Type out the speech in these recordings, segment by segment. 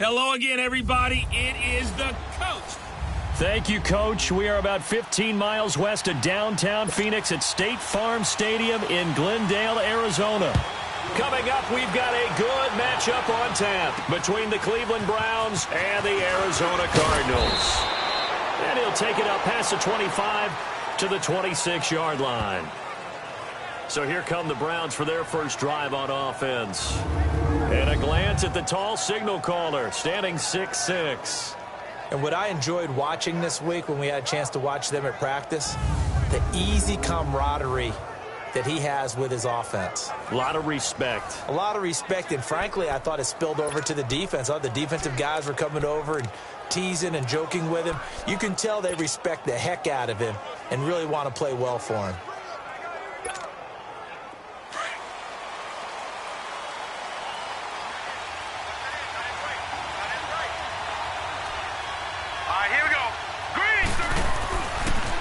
Hello again, everybody. It is the coach. Thank you, Coach. We are about 15 miles west of downtown Phoenix at State Farm Stadium in Glendale, Arizona. Coming up, we've got a good matchup on tap between the Cleveland Browns and the Arizona Cardinals. And he'll take it up past the 25 to the 26-yard line. So here come the Browns for their first drive on offense. And a glance at the tall signal caller, standing 6'6". And what I enjoyed watching this week when we had a chance to watch them at practice, the easy camaraderie that he has with his offense. A lot of respect. A lot of respect, and frankly, I thought it spilled over to the defense. The defensive guys were coming over and teasing and joking with him. You can tell they respect the heck out of him and really want to play well for him.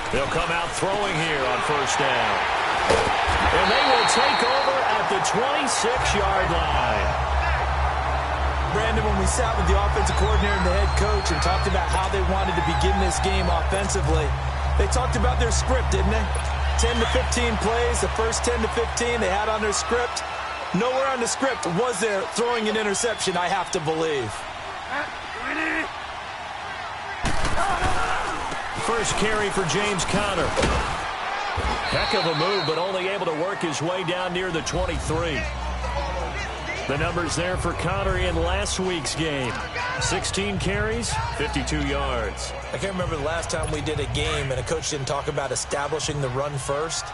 They'll come out throwing here on first down. And they will take over at the 26-yard line. Brandon, when we sat with the offensive coordinator and the head coach and talked about how they wanted to begin this game offensively, they talked about their script, didn't they? 10 to 15 plays, the first 10 to 15 they had on their script. Nowhere on the script was there throwing an interception, I have to believe. First carry for James Conner. Heck of a move, but only able to work his way down near the 23. The numbers there for Conner in last week's game. 16 carries, 52 yards. I can't remember the last time we did a game and a coach didn't talk about establishing the run first.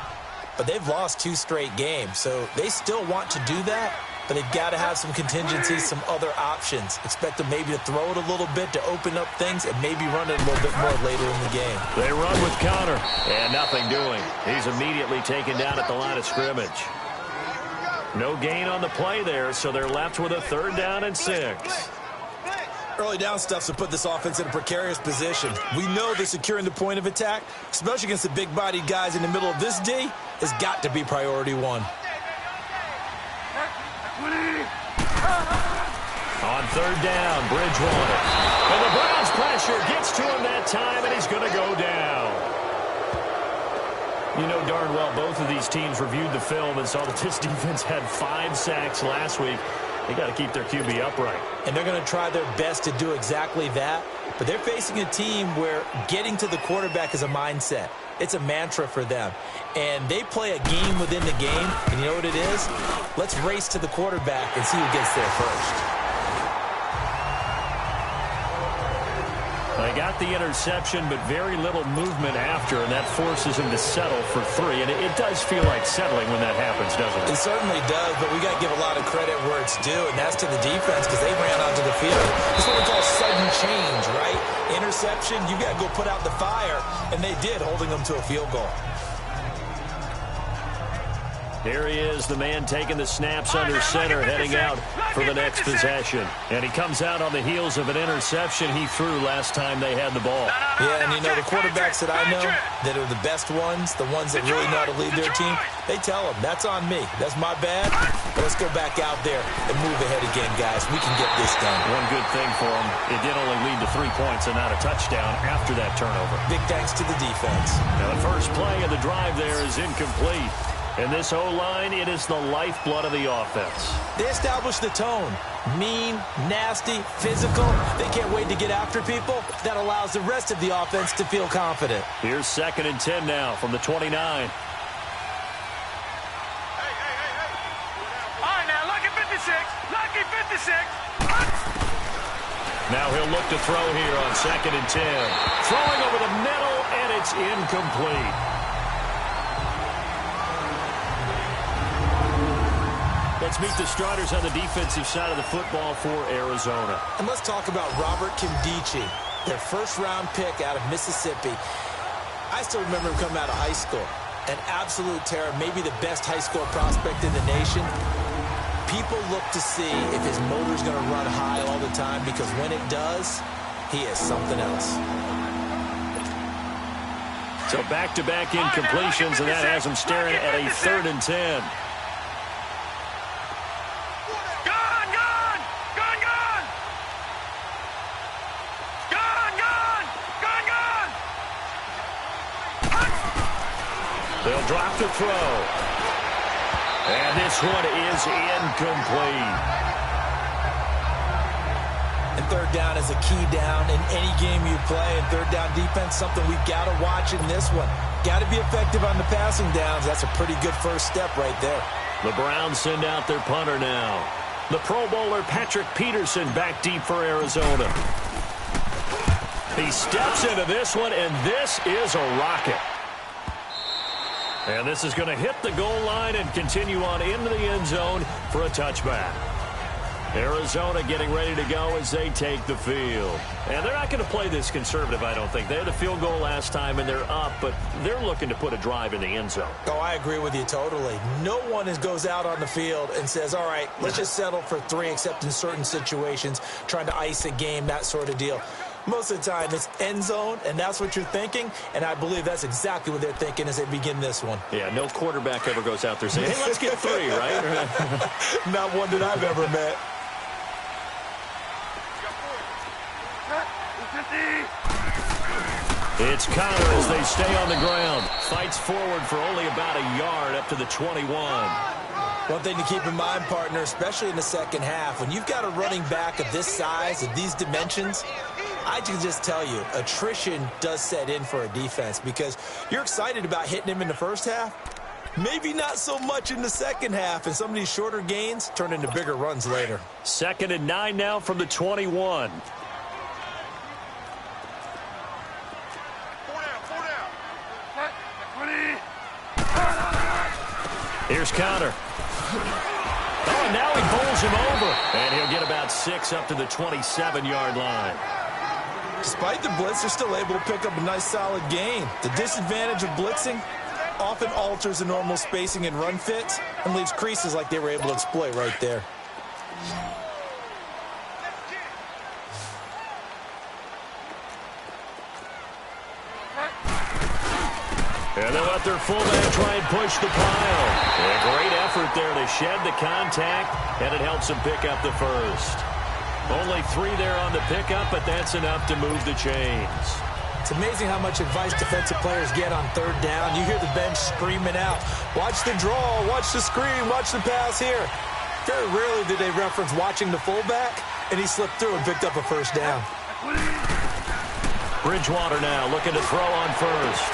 But they've lost 2 straight games, so they still want to do that. But they've got to have some contingencies, some other options. Expect them maybe to throw it a little bit to open up things and maybe run it a little bit more later in the game. They run with Conner, and nothing doing. He's immediately taken down at the line of scrimmage. No gain on the play there, so they're left with a 3rd down and 6. Early down stuff's to put this offense in a precarious position. We know they're securing the point of attack, especially against the big-bodied guys in the middle of this D, has got to be priority 1. On 3rd down, Bridgewater. And the Browns' pressure gets to him that time, and he's going to go down. You know darn well both of these teams reviewed the film and saw that this defense had 5 sacks last week. They got to keep their QB upright. And they're going to try their best to do exactly that. But they're facing a team where getting to the quarterback is a mindset. It's a mantra for them. And they play a game within the game. And you know what it is? Let's race to the quarterback and see who gets there first. They got the interception, but very little movement after, and that forces him to settle for 3. And it does feel like settling when that happens, doesn't it? It certainly does, but we got to give a lot of credit where it's due, and that's to the defense because they ran onto the field. It's what we call sudden change, right? Interception, you got to go put out the fire, and they did, holding them to a field goal. Here he is, the man taking the snaps under center, heading out for the next possession. And he comes out on the heels of an interception he threw last time they had the ball. Yeah, and you know, the quarterbacks that I know that are the best ones, the ones that really know how to lead their team, they tell them, that's on me. That's my bad. But let's go back out there and move ahead again, guys. We can get this done. One good thing for him, it did only lead to 3 points and not a touchdown after that turnover. Big thanks to the defense. Now, the first play of the drive there is incomplete. And this O-line, it is the lifeblood of the offense. They establish the tone. Mean, nasty, physical. They can't wait to get after people. That allows the rest of the offense to feel confident. Here's 2nd and 10 now from the 29. All right, now, lucky 56. Lucky 56. Now he'll look to throw here on 2nd and 10. Throwing over the middle, and it's incomplete. Let's meet the starters on the defensive side of the football for Arizona. And let's talk about Robert Kimdichie, their first-round pick out of Mississippi. I still remember him coming out of high school. An absolute terror, maybe the best high school prospect in the nation. People look to see if his motor's going to run high all the time because when it does, he is something else. So back-to-back incompletions, and that has him staring at a 3rd and 10. They'll drop the throw. And this one is incomplete. And third down is a key down in any game you play. And third down defense, something we've got to watch in this one. Got to be effective on the passing downs. That's a pretty good first step right there. The Browns send out their punter now. The Pro Bowler Patrick Peterson back deep for Arizona. He steps into this one, and this is a rocket. And this is going to hit the goal line and continue on into the end zone for a touchback. Arizona getting ready to go as they take the field. And they're not going to play this conservative, I don't think. They had a field goal last time, and they're up, but they're looking to put a drive in the end zone. Oh, I agree with you totally. No one goes out on the field and says, all right, let's just settle for 3, except in certain situations, trying to ice a game, that sort of deal. Most of the time, it's end zone, and that's what you're thinking, and I believe that's exactly what they're thinking as they begin this one. Yeah, no quarterback ever goes out there saying, hey, let's get 3, right? Not one that I've ever met. It's Connor as they stay on the ground. Fights forward for only about a yard up to the 21. One thing to keep in mind, partner, especially in the second half, when you've got a running back of this size, of these dimensions, I can just tell you, attrition does set in for a defense because you're excited about hitting him in the first half. Maybe not so much in the second half, and some of these shorter gains turn into bigger runs later. 2nd and 9 now from the 21. Here's Connor. Oh, and now he bowls him over. And he'll get about 6 up to the 27-yard line. Despite the blitz, they're still able to pick up a nice solid gain. The disadvantage of blitzing often alters the normal spacing and run fits and leaves creases like they were able to exploit right there. And they'll let their fullback try and push the pile. A great effort there to shed the contact, and it helps them pick up the first. Only 3 there on the pickup, but that's enough to move the chains. It's amazing how much advice defensive players get on third down. You hear the bench screaming out, watch the draw, watch the screen, watch the pass here. Very rarely do they reference watching the fullback, and he slipped through and picked up a first down. Bridgewater now looking to throw on first.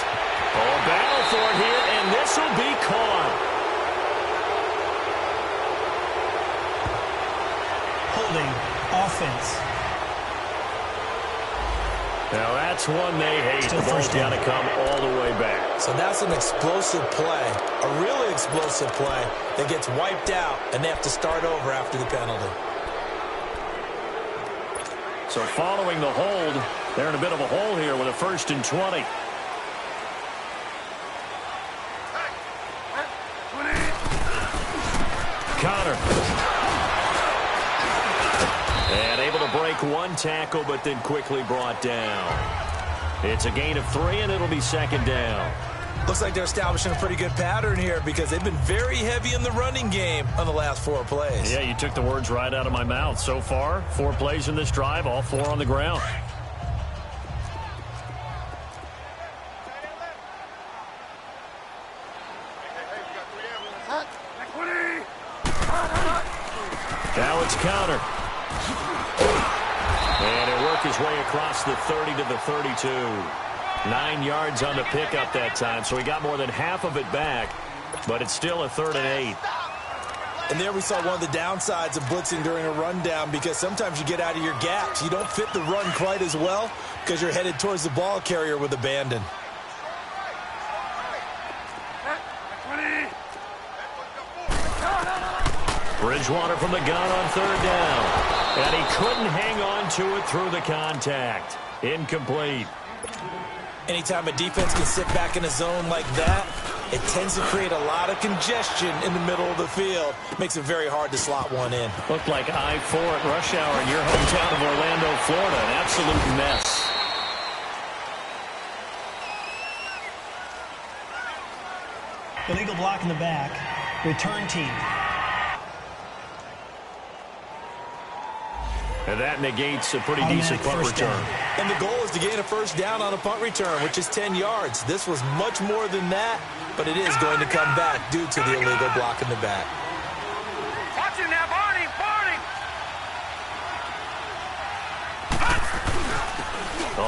Oh, battle for it here, and this will be caught. Holding offense. Now that's one they hate. The ball's got to come all the way back. So that's an explosive play, a really explosive play that gets wiped out, and they have to start over after the penalty. So following the hold, they're in a bit of a hole here with a 1st and 20. Connor. And able to break one tackle, but then quickly brought down. It's a gain of 3, and it'll be 2nd down. Looks like they're establishing a pretty good pattern here because they've been very heavy in the running game on the last 4 plays. Yeah, you took the words right out of my mouth. So far, 4 plays in this drive, all 4 on the ground. Now it's Connor. And he'll work his way across the 30 to the 32. 9 yards on the pickup that time, so he got more than half of it back, but it's still a 3rd and 8. And there we saw one of the downsides of blitzing during a rundown because sometimes you get out of your gaps. You don't fit the run quite as well because you're headed towards the ball carrier with abandon. Bridgewater from the gun on 3rd down. And he couldn't hang on to it through the contact. Incomplete. Anytime a defense can sit back in a zone like that, it tends to create a lot of congestion in the middle of the field. Makes it very hard to slot one in. Looked like I-4 at rush hour in your hometown of Orlando, Florida. An absolute mess. Illegal block in the back. Return team. And that negates a pretty decent punt return. And the goal is to gain a first down on a punt return, which is 10 yards. This was much more than that, but it is going to come back due to the illegal block in the back. Watch it now, Barney! Barney!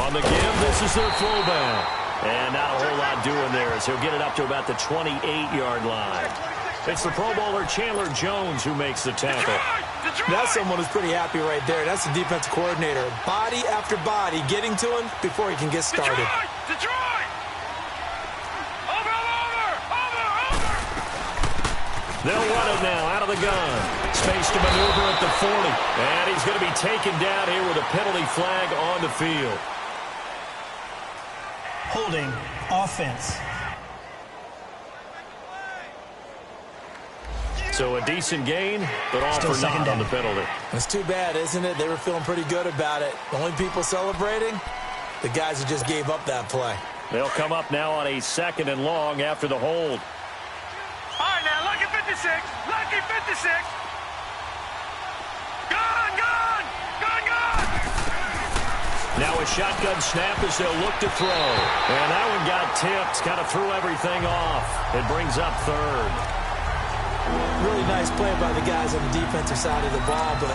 On the give, this is their fullback. And not a whole lot doing there as he'll get it up to about the 28-yard line. It's the Pro Bowler Chandler Jones who makes the tackle. That's someone who's pretty happy right there. That's the defensive coordinator. Body after body getting to him before he can get started. Detroit! Over! They'll run it now out of the gun. Space to maneuver at the 40. And he's going to be taken down here with a penalty flag on the field. Holding offense. So a decent gain, but all Still for naught on down. the penalty. It's too bad, isn't it? They were feeling pretty good about it. The only people celebrating, the guys who just gave up that play. They'll come up now on a 2nd and long after the hold. All right, now, lucky 56. Lucky 56. Gone! Now a shotgun snap as they'll look to throw. And that one got tipped, kind of threw everything off. It brings up 3rd. Really nice play by the guys on the defensive side of the ball, but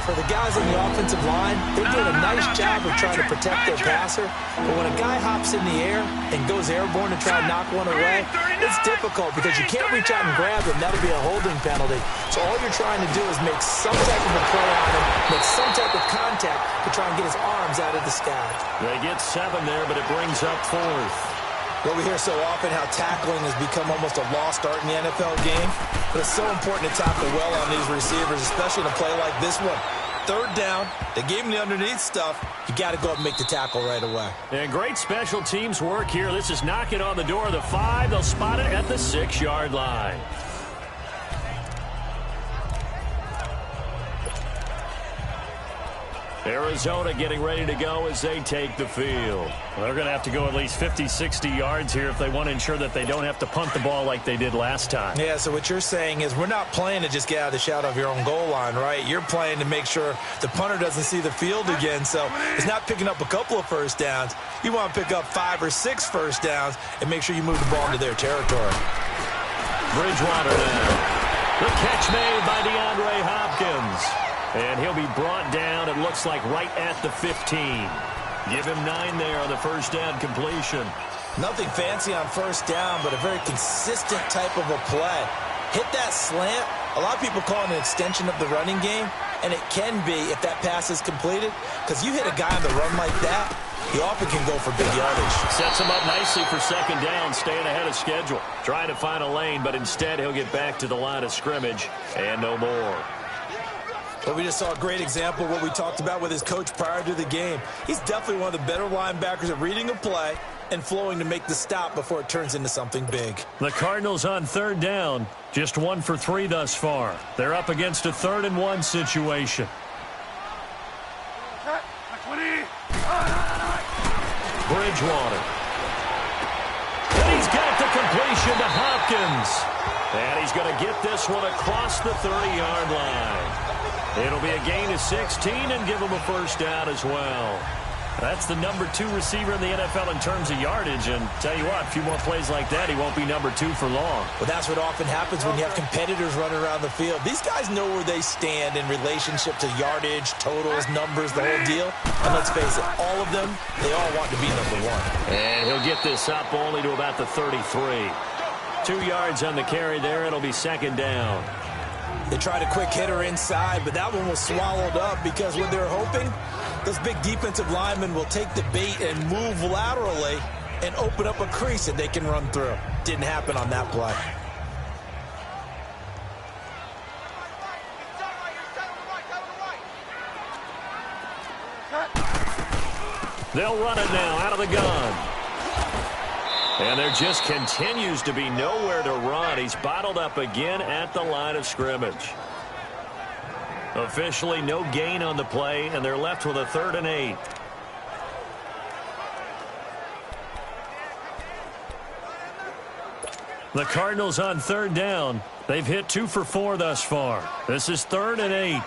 for the guys on the offensive line, they're doing a nice job of trying to protect their passer. But when a guy hops in the air and goes airborne to try and knock one away, it's difficult because you can't reach out and grab him. That'll be a holding penalty. So all you're trying to do is make some type of a play on him, make some type of contact to try and get his arms out of the sky. They get 7 there, but it brings up 4th. Well, we hear so often how tackling has become almost a lost art in the NFL game. But it's so important to tackle well on these receivers, especially in a play like this one. 3rd down, they gave him the underneath stuff. You got to go up and make the tackle right away. And great special teams work here. This is knocking on the door of the 5. They'll spot it at the 6-yard line. Arizona getting ready to go as they take the field. Well, they're going to have to go at least 50, 60 yards here if they want to ensure that they don't have to punt the ball like they did last time. Yeah, so what you're saying is we're not playing to just get out of the shadow of your own goal line, right? You're playing to make sure the punter doesn't see the field again. So it's not picking up a couple of first downs. You want to pick up 5 or 6 first downs and make sure you move the ball into their territory. Bridgewater now. The catch made by DeAndre Hopkins. And he'll be brought down, it looks like, right at the 15. Give him 9 there on the first down completion. Nothing fancy on first down, but a very consistent type of a play. Hit that slant. A lot of people call it an extension of the running game, and it can be if that pass is completed, because you hit a guy on the run like that, he often can go for big yardage. Sets him up nicely for 2nd down, staying ahead of schedule. Trying to find a lane, but instead he'll get back to the line of scrimmage, and no more. Well, we just saw a great example of what we talked about with his coach prior to the game. He's definitely one of the better linebackers at reading a play and flowing to make the stop before it turns into something big. The Cardinals on 3rd down, just 1 for 3 thus far. They're up against a 3rd and 1 situation. Bridgewater. And he's got the completion to Hopkins. And he's going to get this one across the 30-yard line. It'll be a gain of 16 and give him a first down as well. That's the number 2 receiver in the NFL in terms of yardage. And tell you what, a few more plays like that, he won't be number 2 for long. Well, that's what often happens when you have competitors running around the field. These guys know where they stand in relationship to yardage, totals, numbers, the whole deal. And let's face it, all of them, they all want to be number 1. And he'll get this up only to about the 33. 2 yards on the carry there. It'll be 2nd down. They tried a quick hitter inside, but that one was swallowed up because what they're hoping, those big defensive linemen will take the bait and move laterally and open up a crease that they can run through. Didn't happen on that play. They'll run it now out of the gun. And there just continues to be nowhere to run. He's bottled up again at the line of scrimmage. Officially no gain on the play, and they're left with a 3rd and 8. The Cardinals on 3rd down. They've hit 2 for 4 thus far. This is 3rd and 8.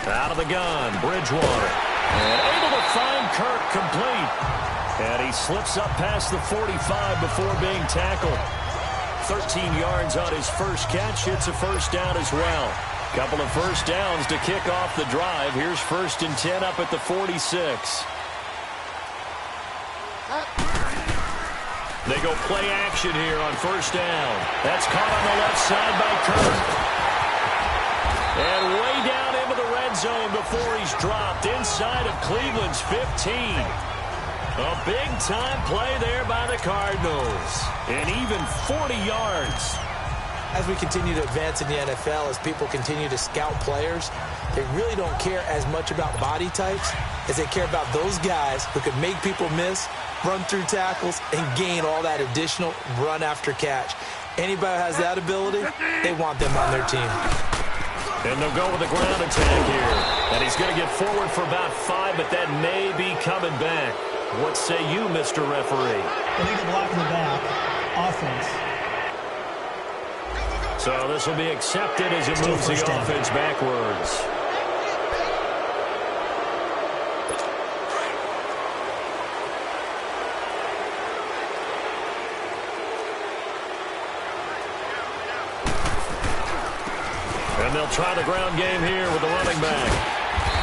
Out of the gun, Bridgewater. And able to find Kirk complete. And he slips up past the 45 before being tackled. 13 yards on his first catch. It's a first down as well. Couple of first downs to kick off the drive. Here's 1st and 10 up at the 46. They go play action here on first down. That's caught on the left side by Kirk. And way down into the red zone before he's dropped inside of Cleveland's 15. A big-time play there by the Cardinals. And even 40 yards. As we continue to advance in the NFL, as people continue to scout players, they really don't care as much about body types as they care about those guys who can make people miss, run through tackles, and gain all that additional run after catch. Anybody who has that ability, they want them on their team. And they'll go with a ground attack here. And he's going to get forward for about 5, but that may be coming back. What say you, Mr. Referee? Illegal block in the back. Offense. So this will be accepted as it moves the offense backwards. And they'll try the ground game here with the running back.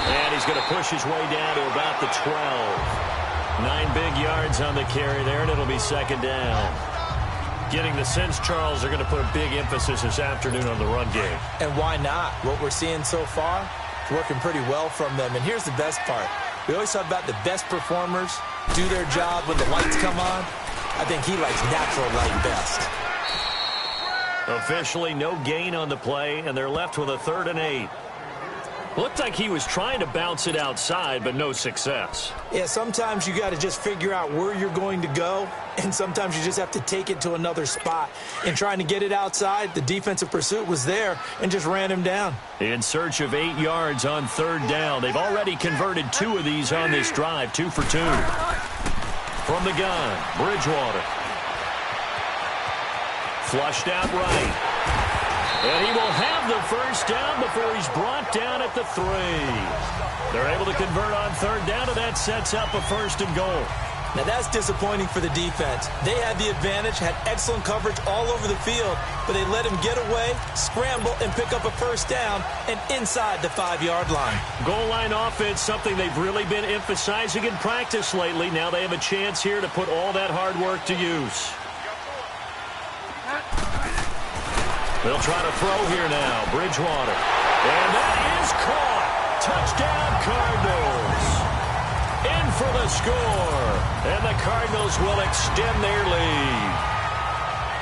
And he's going to push his way down to about the 12. 9 big yards on the carry there, and it'll be 2nd down. Getting the sense, Charles, they're going to put a big emphasis this afternoon on the run game. And why not? What we're seeing so far is working pretty well from them. And here's the best part. We always talk about the best performers do their job when the lights come on. I think he likes natural light best. Officially no gain on the play, and they're left with a 3rd and 8. Looked like he was trying to bounce it outside, but no success. Yeah, sometimes you got to just figure out where you're going to go, and sometimes you just have to take it to another spot. In trying to get it outside, the defensive pursuit was there and just ran him down. In search of 8 yards on 3rd down. They've already converted 2 of these on this drive, 2 for 2. From the gun, Bridgewater. Flushed out right. And he will have the first down before he's brought down at the 3. They're able to convert on 3rd down, and that sets up a 1st and goal. Now that's disappointing for the defense. They had the advantage, had excellent coverage all over the field, but they let him get away, scramble, and pick up a 1st down and inside the 5-yard line. Goal line offense, something they've really been emphasizing in practice lately. Now they have a chance here to put all that hard work to use. They'll try to throw here now. Bridgewater. And that is caught. Touchdown, Cardinals. In for the score. And the Cardinals will extend their lead.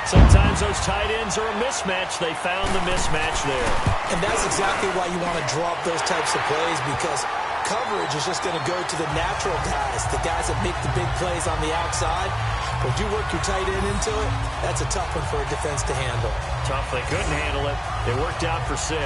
Sometimes those tight ends are a mismatch. They found the mismatch there. And that's exactly why you want to draw up those types of plays, because coverage is just going to go to the natural guys, the guys that make the big plays on the outside. But if you work your tight end into it, that's a tough one for a defense to handle. Tough. They couldn't handle it. It worked out for 6.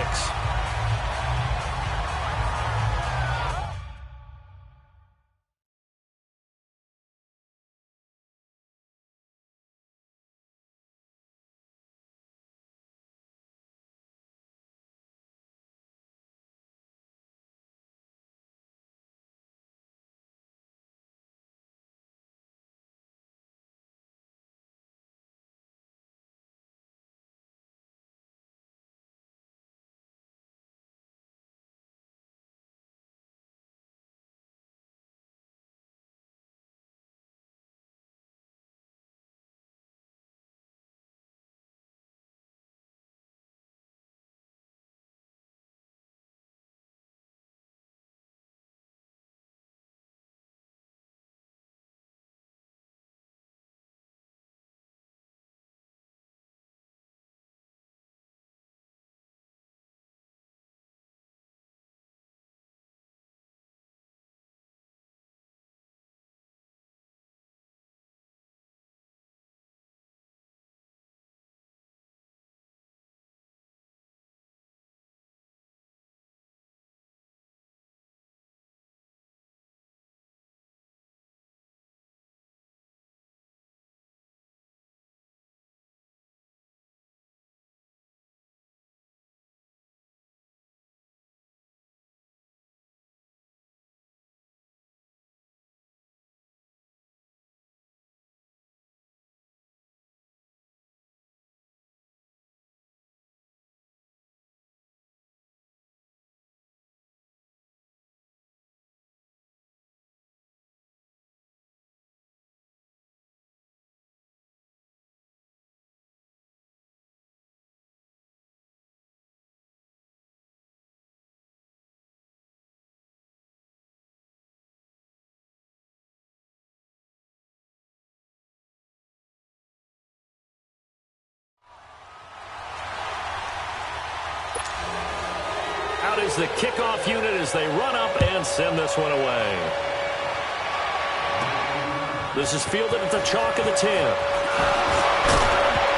Out is the kickoff unit as they run up and send this one away. This is fielded at the chalk of the 10.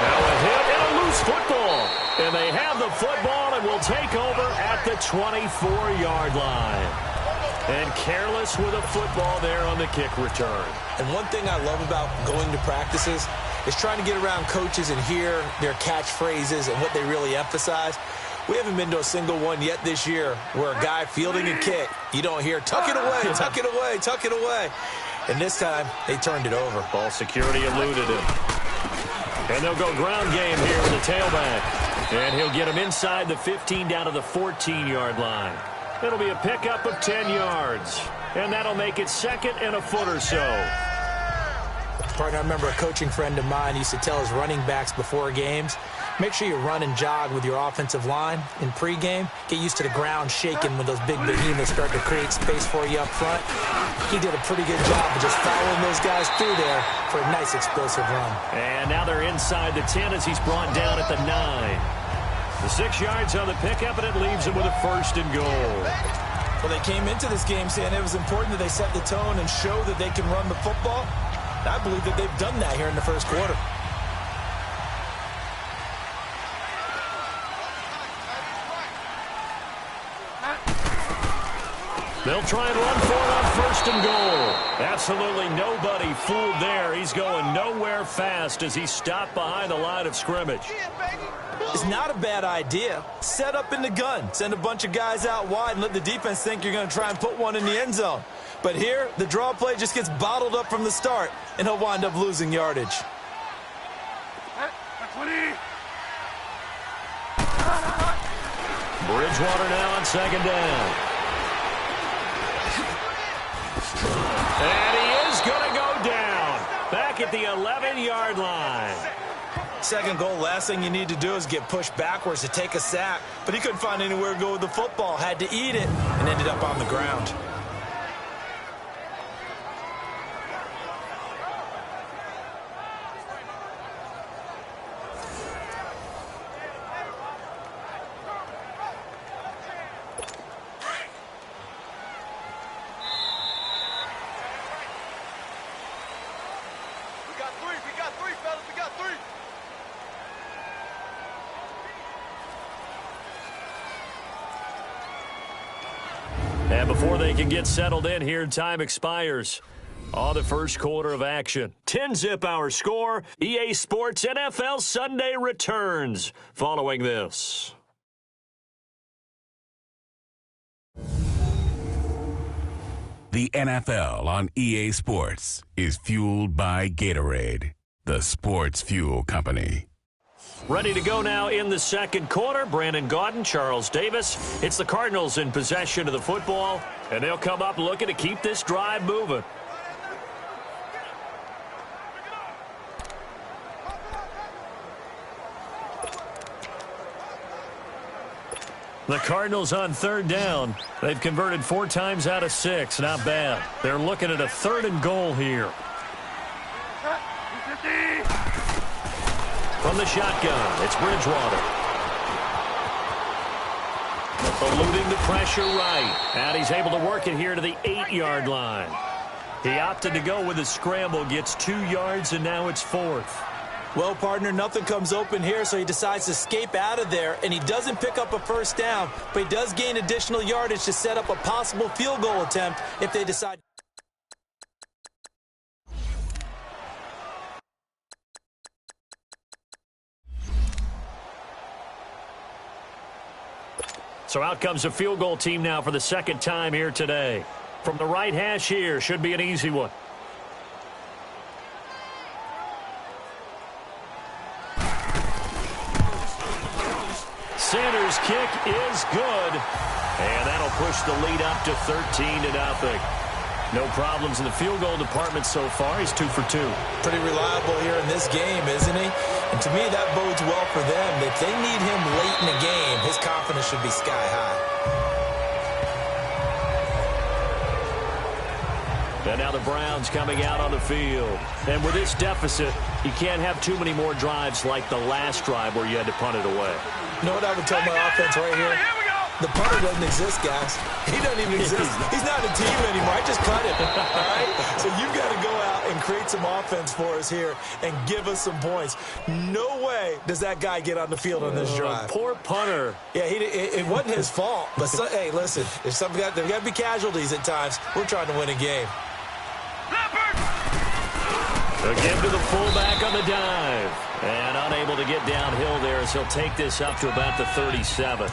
Now a hit and a loose football. And they have the football and will take over at the 24-yard line. And careless with a football there on the kick return. And one thing I love about going to practices is trying to get around coaches and hear their catchphrases and what they really emphasize. We haven't been to a single one yet this year where a guy fielding a kick, you don't hear, tuck it away, tuck it away, tuck it away. And this time, they turned it over. Ball security eluded him. And they'll go ground game here with the tailback. And he'll get him inside the 15 down to the 14-yard line. It'll be a pickup of 10 yards. And that'll make it second and a foot or so. Partner, I remember a coaching friend of mine used to tell his running backs before games, make sure you run and jog with your offensive line in pregame. Get used to the ground shaking when those big behemoths start to create space for you up front. He did a pretty good job of just following those guys through there for a nice explosive run. And now they're inside the 10 as he's brought down at the 9. The 6 yards on the pickup, and it leaves him with a first and goal. Well, they came into this game saying it was important that they set the tone and show that they can run the football. I believe that they've done that here in the first quarter. They'll try and run for it on first and goal. Absolutely nobody fooled there. He's going nowhere fast as he's stopped behind the line of scrimmage. It's not a bad idea. Set up in the gun. Send a bunch of guys out wide and let the defense think you're going to try and put one in the end zone. But here, the draw play just gets bottled up from the start, and he'll wind up losing yardage. Bridgewater now on second down. And he is going to go down. Back at the 11-yard line. Second goal, last thing you need to do is get pushed backwards to take a sack. But he couldn't find anywhere to go with the football. Had to eat it and ended up on the ground. And before they can get settled in here, time expires on the first quarter of action. 10-zip our score. EA Sports NFL Sunday returns following this. The NFL on EA Sports is fueled by Gatorade, the sports fuel company. Ready to go now in the second quarter. Brandon Gaudin, Charles Davis. It's the Cardinals in possession of the football, and they'll come up looking to keep this drive moving. The Cardinals on third down. They've converted 4 times out of 6. Not bad. They're looking at a third and goal here. From the shotgun, it's Bridgewater. Eluding the pressure right. And he's able to work it here to the 8-yard line. He opted to go with a scramble, gets 2 yards, and now it's 4th. Well, partner, nothing comes open here, so he decides to escape out of there, and he doesn't pick up a first down, but he does gain additional yardage to set up a possible field goal attempt if they decide. So out comes a field goal team now for the second time here today. From the right hash here, should be an easy one. Sanders' kick is good. And that'll push the lead up to 13-0. No problems in the field goal department so far. He's 2 for 2. Pretty reliable here in this game, isn't he? And to me, that bodes well for them. If they need him late in the game, his confidence should be sky high. And now the Browns coming out on the field. And with this deficit, you can't have too many more drives like the last drive where you had to punt it away. You know what I would tell my offense right here? The punter doesn't exist, guys. He doesn't even exist. He's not a team anymore. I just cut him. All right? So you've got to go out and create some offense for us here and give us some points. No way does that guy get on the field on this drive. Poor punter. Yeah, it wasn't his fault. But, hey, listen, there's got to be casualties at times. We're trying to win a game. Again to the fullback on the dive. And unable to get downhill there as he'll take this up to about the 37.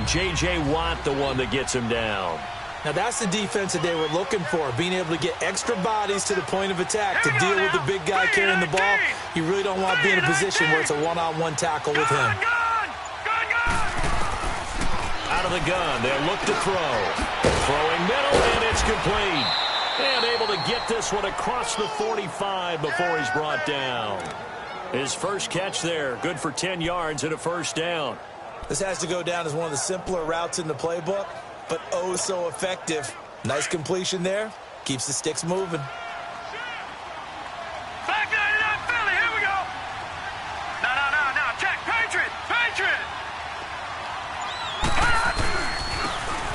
J.J. Watt, the one that gets him down. Now, that's the defense that they were looking for, being able to get extra bodies to the point of attack to deal with the big guy carrying the ball. You really don't want to be in a position where it's a one-on-one tackle with him. Out of the gun, they'll look to throw. Throwing middle, and it's complete. And able to get this one across the 45 before he's brought down. His first catch there, good for 10 yards and a first down. This has to go down as one of the simpler routes in the playbook, but oh so effective. Nice completion there. Keeps the sticks moving. Back 99 Philly, here we go. No, check, Patriot.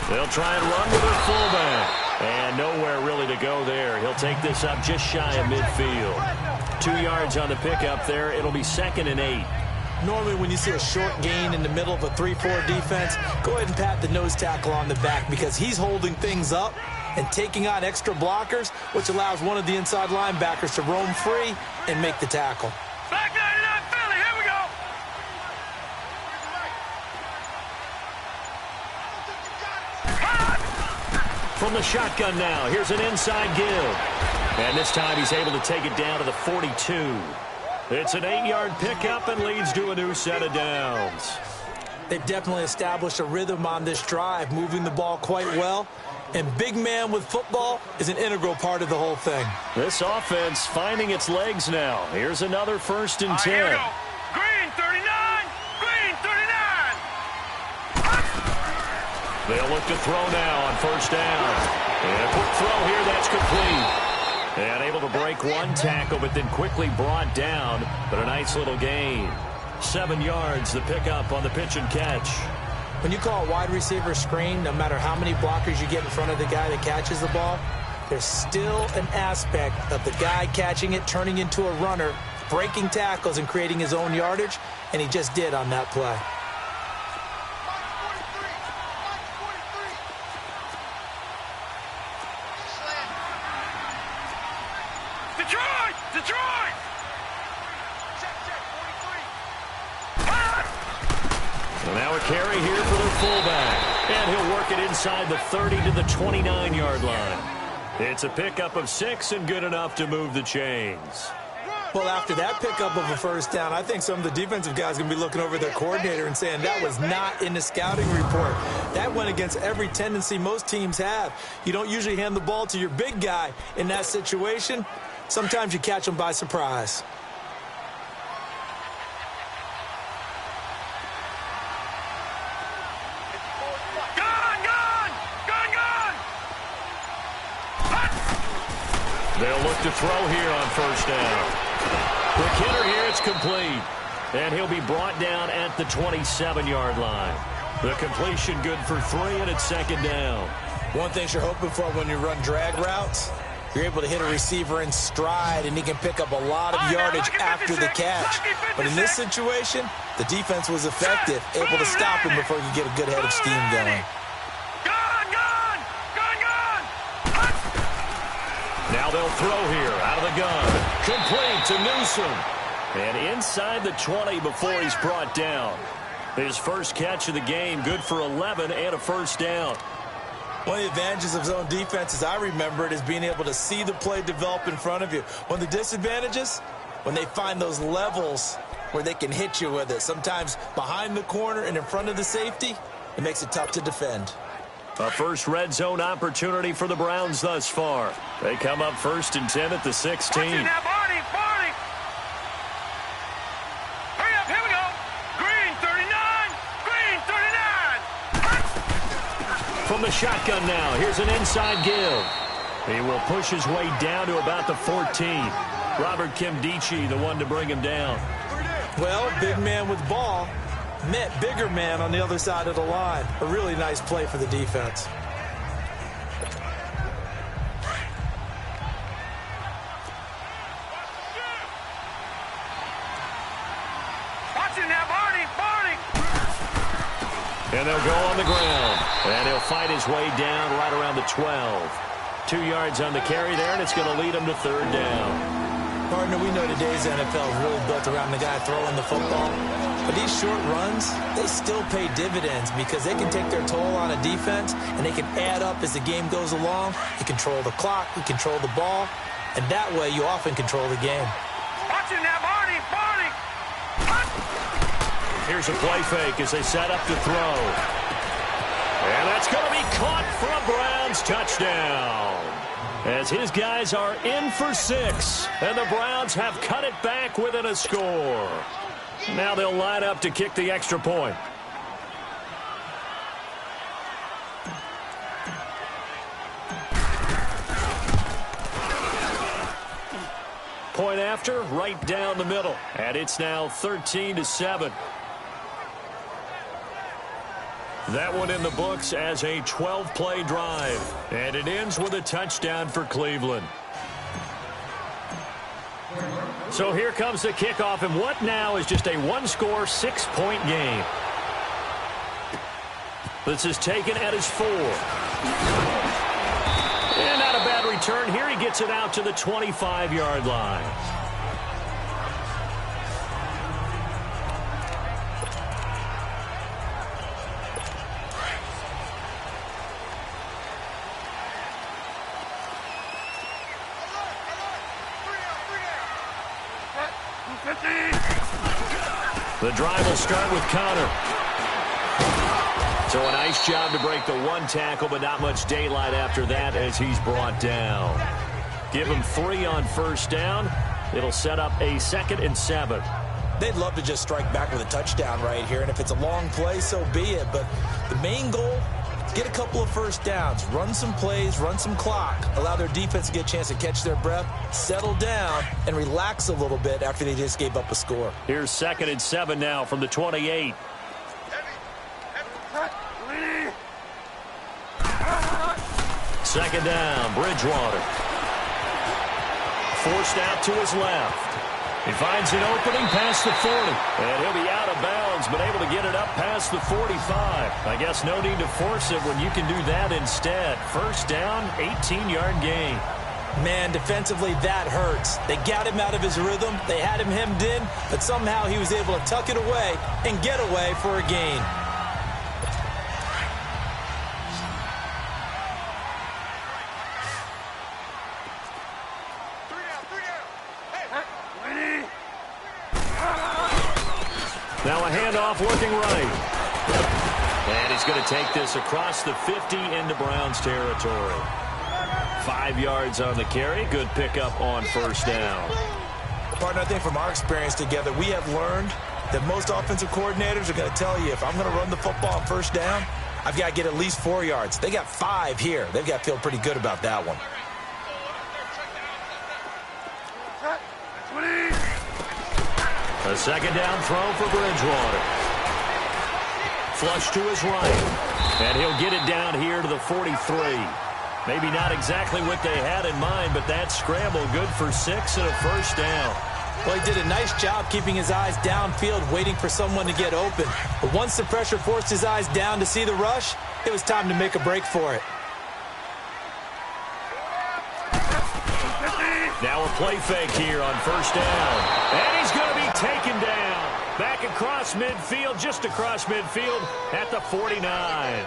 They'll try and run with their fullback. And nowhere really to go there. He'll take this up just shy of midfield. 2 yards on the pickup there. It'll be 2nd and 8. Normally when you see a short gain in the middle of a 3-4 defense, go ahead and pat the nose tackle on the back because he's holding things up and taking on extra blockers, which allows one of the inside linebackers to roam free and make the tackle. Back 99 Philly, here we go. From the shotgun now, here's an inside give. And this time he's able to take it down to the 42. It's an 8-yard pickup and leads to a new set of downs. They've definitely established a rhythm on this drive, moving the ball quite well. And big man with football is an integral part of the whole thing. This offense finding its legs now. Here's another 1st and 10. Here we go. Green 39. They'll look to throw now on 1st down. And a quick throw here, that's complete. And able to break one tackle, but then quickly brought down. But a nice little gain. 7 yards, the pickup on the pitch and catch. When you call a wide receiver screen, no matter how many blockers you get in front of the guy that catches the ball, there's still an aspect of the guy catching it, turning into a runner, breaking tackles and creating his own yardage, and he just did on that play. Detroit! So now a carry here for their fullback. And he'll work it inside the 30 to the 29-yard line. It's a pickup of 6 and good enough to move the chains. Well, after that pickup of a 1st down, I think some of the defensive guys are going to be looking over their coordinator and saying that was not in the scouting report. That went against every tendency most teams have. You don't usually hand the ball to your big guy in that situation. Sometimes you catch them by surprise. They'll look to throw here on 1st down. Quick hitter here, it's complete. And he'll be brought down at the 27-yard line. The completion good for 3, and it's 2nd down. One thing you're hoping for when you run drag routes, you're able to hit a receiver in stride, and he can pick up a lot of yardage after the catch. But in this situation, the defense was effective, able to stop him before he could get a good head of steam going. Now they'll throw here out of the gun. Complete to Newsom. And inside the 20 before he's brought down. His first catch of the game, good for 11 and a 1st down. One of the advantages of zone defense, as I remember it, is being able to see the play develop in front of you. One of the disadvantages, when they find those levels where they can hit you with it. Sometimes behind the corner and in front of the safety, it makes it tough to defend. A first red zone opportunity for the Browns thus far. They come up 1st and 10 at the 16. Now, Barney! Hurry up, here we go! Green 39! From the shotgun now, here's an inside give. He will push his way down to about the 14. Robert Kimdichie, the one to bring him down. Well, big man with ball. Bigger man on the other side of the line. A really nice play for the defense. Watching now, Barney. And they'll go on the ground. And he'll fight his way down right around the 12. 2 yards on the carry there, and it's going to lead him to third down. Partner, we know today's NFL is really built around the guy throwing the football. But these short runs, they still pay dividends because they can take their toll on a defense, and they can add up as the game goes along. You control the clock, you control the ball, and that way you often control the game. Watching now, Barney. Here's a play fake as they set up to throw. And that's going to be caught for a Browns touchdown. As his guys are in for 6. And the Browns have cut it back within a score. Now they'll line up to kick the extra point. Point after, right down the middle. And it's now 13-7. That one in the books as a 12-play drive. And it ends with a touchdown for Cleveland. So here comes the kickoff, and what now is just a one-score, 6-point game. This is taken at his 4. And not a bad return here. He gets it out to the 25-yard line. The drive will start with Connor. So a nice job to break the one tackle, but not much daylight after that as he's brought down. Give him 3 on first down. It'll set up a 2nd and 7. They'd love to just strike back with a touchdown right here, and if it's a long play, so be it. But the main goal, get a couple of first downs, run some plays, run some clock, allow their defense to get a chance to catch their breath, settle down, and relax a little bit after they just gave up a score. Here's 2nd and 7 now from the 28. Second down, Bridgewater. Forced out to his left. He finds an opening past the 40. And he'll be out of bounds, but able to get it up past the 45. I guess no need to force it when you can do that instead. First down, 18-yard gain. Man, defensively, that hurts. They got him out of his rhythm. They had him hemmed in, but somehow he was able to tuck it away and get away for a gain. Now a handoff looking right. And he's going to take this across the 50 into Browns territory. 5 yards on the carry. Good pickup on first down. Partner, I think from our experience together, we have learned that most offensive coordinators are going to tell you, if I'm going to run the football on first down, I've got to get at least 4 yards. They got 5 here. They've got to feel pretty good about that one. A second down throw for Bridgewater. Flush to his right. And he'll get it down here to the 43. Maybe not exactly what they had in mind, but that scramble good for 6 and a first down. Well, he did a nice job keeping his eyes downfield, waiting for someone to get open. But once the pressure forced his eyes down to see the rush, it was time to make a break for it. Now a play fake here on first down. And he's going to be taken down. Back across midfield, just across midfield at the 49.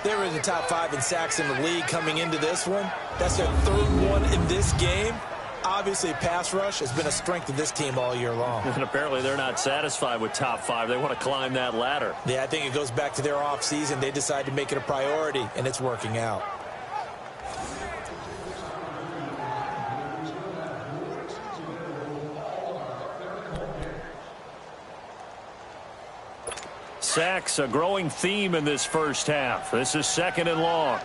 They were in the top 5 in sacks in the league coming into this one. That's their 3rd one in this game. Obviously, pass rush has been a strength of this team all year long. And apparently they're not satisfied with top 5. They want to climb that ladder. Yeah, I think it goes back to their offseason. They decided to make it a priority, and it's working out. Sacks, a growing theme in this first half. This is 2nd and long.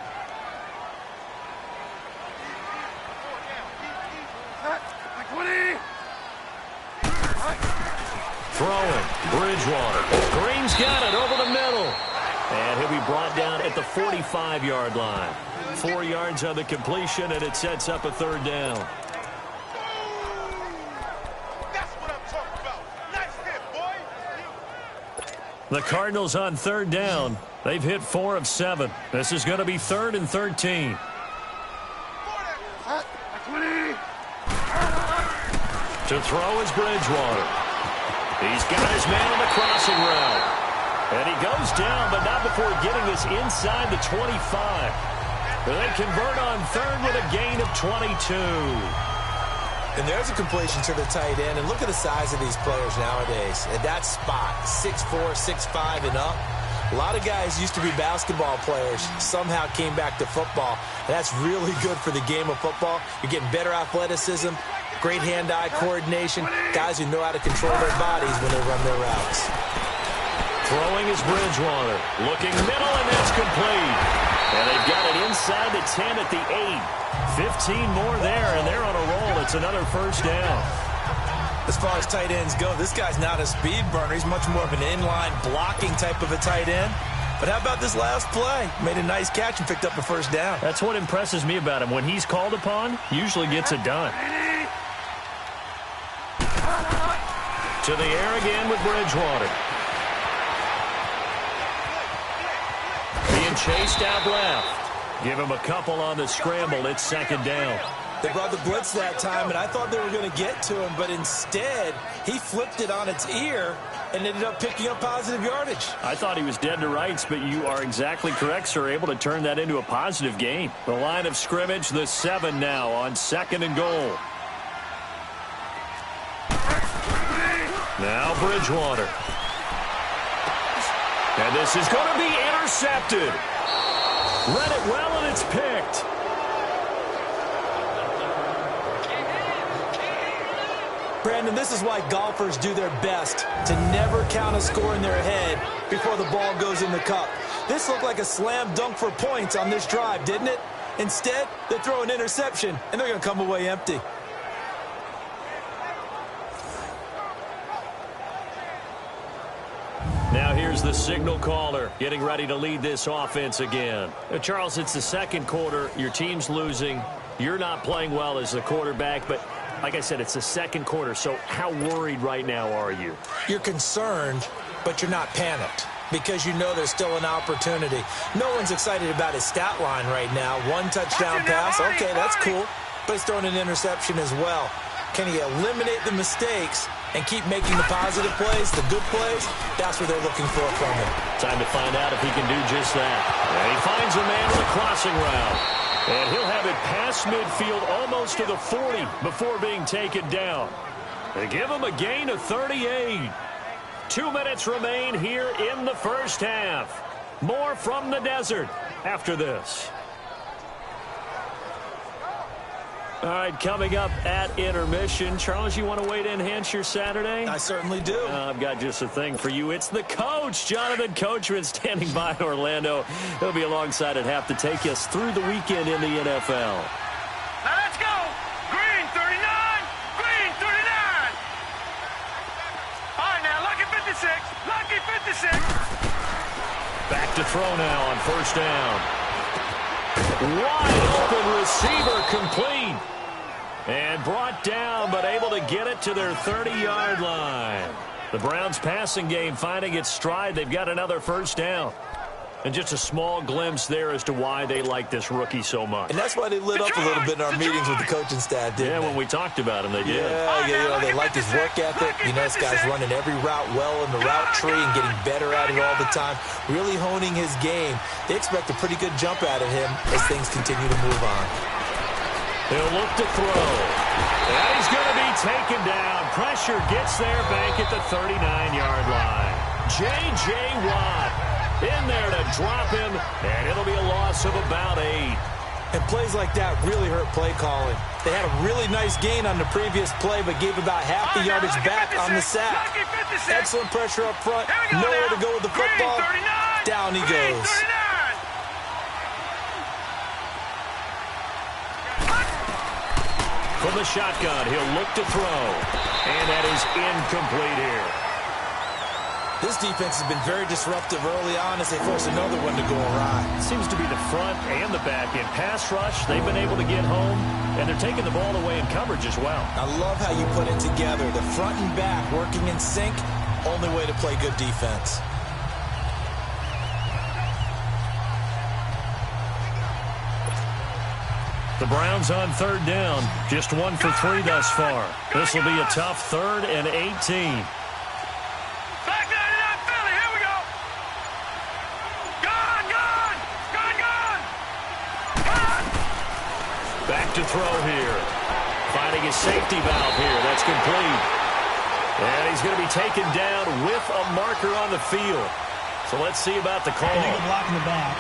Throwing. Bridgewater. Green's got it over the middle. And he'll be brought down at the 45-yard line. 4 yards on the completion, and it sets up a third down. That's what I'm talking about. Nice hit, boy. The Cardinals on third down. They've hit 4 of 7. This is going to be 3rd and 13. To throw is Bridgewater. He's got his man on the crossing route. And he goes down, but not before getting this inside the 25. They convert on third with a gain of 22. And there's a completion to the tight end. And look at the size of these players nowadays. At that spot, 6'4", 6'5", and up. A lot of guys used to be basketball players, somehow came back to football. And that's really good for the game of football. You're getting better athleticism, great hand-eye coordination, guys who know how to control their bodies when they run their routes. Throwing is Bridgewater. Looking middle, and that's complete. And they've got it inside the 10 at the 8. 15 more there, and they're on a roll. It's another first down. As far as tight ends go, this guy's not a speed burner. He's much more of an inline blocking type of a tight end. But how about this last play? Made a nice catch and picked up a first down. That's what impresses me about him. When he's called upon, usually gets it done. To the air again with Bridgewater. Being chased out left. Give him a couple on the scramble. It's second down. They brought the blitz that time, and I thought they were going to get to him, but instead, he flipped it on its ear and ended up picking up positive yardage. I thought he was dead to rights, but you are exactly correct, sir. Able to turn that into a positive gain. The line of scrimmage, the 7 now on 2nd and goal. Now Bridgewater. And this is going to be intercepted. Read it well, and it's picked. Brandon, this is why golfers do their best to never count a score in their head before the ball goes in the cup. This looked like a slam dunk for points on this drive, didn't it? Instead, they throw an interception, and they're going to come away empty. Now here's the signal caller getting ready to lead this offense again. Charles, it's the second quarter. Your team's losing. You're not playing well as the quarterback, but like I said, it's the second quarter, so how worried right now are you? You're concerned, but you're not panicked because you know there's still an opportunity. No one's excited about his stat line right now. 1 touchdown pass, okay, that's cool, but he's throwing an interception as well. Can he eliminate the mistakes and keep making the positive plays, the good plays? That's what they're looking for from him. Time to find out if he can do just that. And he finds a man on the crossing route. And he'll have it past midfield almost to the 40 before being taken down. They give him a gain of 38. 2 minutes remain here in the first half. More from the desert after this. All right, coming up at intermission. Charles, you want to wait to enhance your Saturday? I certainly do. I've got just a thing for you. It's the coach, Jonathan Coachman, standing by in Orlando. He'll be alongside at half to take us through the weekend in the NFL. Now let's go. Green 39. Green 39. All right, now lucky 56. Lucky 56. Back to throw now on first down. Wide open receiver complete. And brought down, but able to get it to their 30-yard line. The Browns' passing game finding its stride. They've got another first down. And just a small glimpse there as to why they like this rookie so much. And that's why they lit up a little bit in our meetings with the coaching staff, didn't they? When we talked about him, they did. Yeah, they liked his work ethic. You know, this guy's running every route well in the route tree and getting better at it all the time, really honing his game. They expect a pretty good jump out of him as things continue to move on. He'll look to throw. And he's going to be taken down. Pressure gets there back at the 39-yard line. J.J. Watt in there to drop him, and it'll be a loss of about 8. And plays like that really hurt play calling. They had a really nice gain on the previous play, but gave about half the yardage back on the sack. Excellent pressure up front. Nowhere to go with the football. Down he goes. From the shotgun, he'll look to throw. And that is incomplete here. This defense has been very disruptive early on as they force another one to go awry. Seems to be the front and the back. In pass rush, they've been able to get home, and they're taking the ball away in coverage as well. I love how you put it together. The front and back working in sync, only way to play good defense. The Browns on third down, just 1 for 3 thus far. This will be a tough 3rd and 18. Back to throw here. Finding his safety valve here. That's complete. And he's going to be taken down with a marker on the field. So let's see about the call. Illegal block in the back.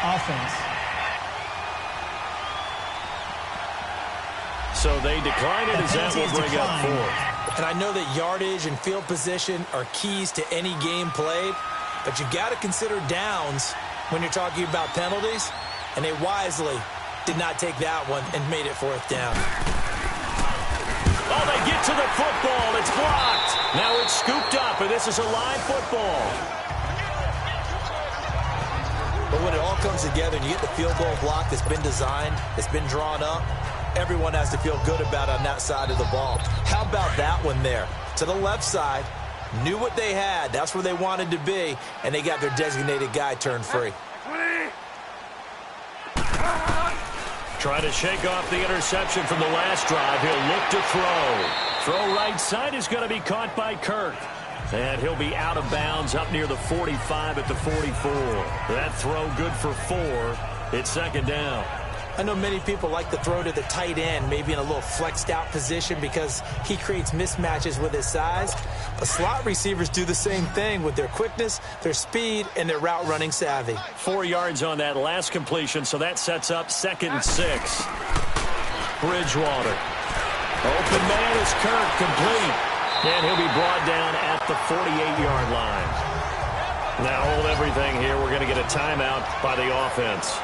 Offense. So they decline it as that will bring up 4th. And I know that yardage and field position are keys to any game played, but you got to consider downs when you're talking about penalties, and they wisely did not take that one and made it 4th down. Oh, they get to the football. It's blocked. Now it's scooped up, and this is a live football. But when it all comes together and you get the field goal block that's been designed, that's been drawn up, everyone has to feel good about it on that side of the ball. How about that one there? To the left side, knew what they had. That's where they wanted to be, and they got their designated guy turned free. Trying to shake off the interception from the last drive. He'll look to throw. Throw right side is going to be caught by Kirk. And he'll be out of bounds up near the 45 at the 44. That throw good for 4. It's 2nd down. I know many people like to throw to the tight end, maybe in a little flexed out position because he creates mismatches with his size. But slot receivers do the same thing with their quickness, their speed, and their route running savvy. 4 yards on that last completion, so that sets up 2nd and 6. Bridgewater. Open man is Kirk, complete. And he'll be brought down at the 48-yard line. Now hold everything here. We're going to get a timeout by the offense,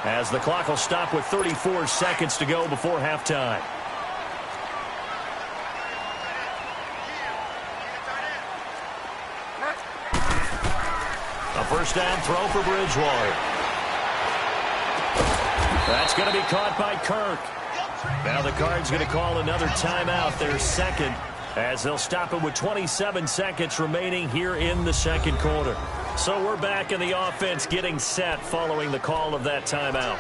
as the clock will stop with 34 seconds to go before halftime. A 1st down throw for Bridgewater. That's going to be caught by Kirk. Now the Cards going to call another timeout, their 2nd, as they'll stop it with 27 seconds remaining here in the 2nd quarter. So we're back in the offense getting set following the call of that timeout.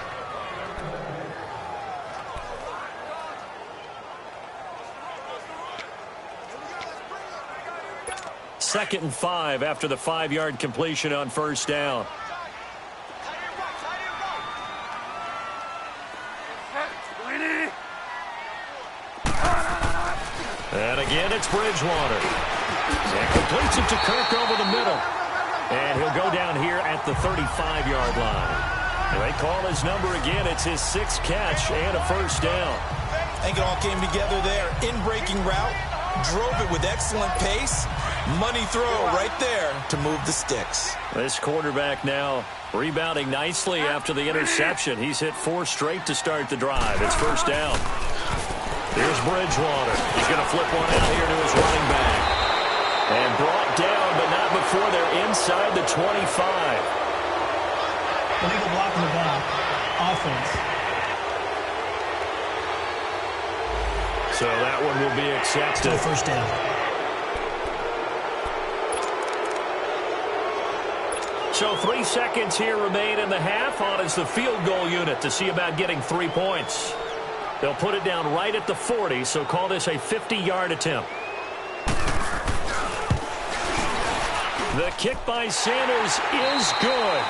Second and 5 after the 5-yard completion on 1st down. And again, it's Bridgewater. And completes it to Kirk over the middle. And he'll go down here at the 35-yard line. And they call his number again. It's his 6th catch and a 1st down. I think it all came together there. In-breaking route, drove it with excellent pace. Money throw right there to move the sticks. This quarterback now rebounding nicely after the interception. He's hit 4 straight to start the drive. It's 1st down. Here's Bridgewater. He's going to flip one out here to his running back. And brought down, but not before they're inside the 25. Illegal block in the back. Offense. So that one will be accepted. Still 1st down. So 3 seconds here remain in the half. On is the field goal unit to see about getting 3 points. They'll put it down right at the 40, so call this a 50-yard attempt. The kick by Sanders is good.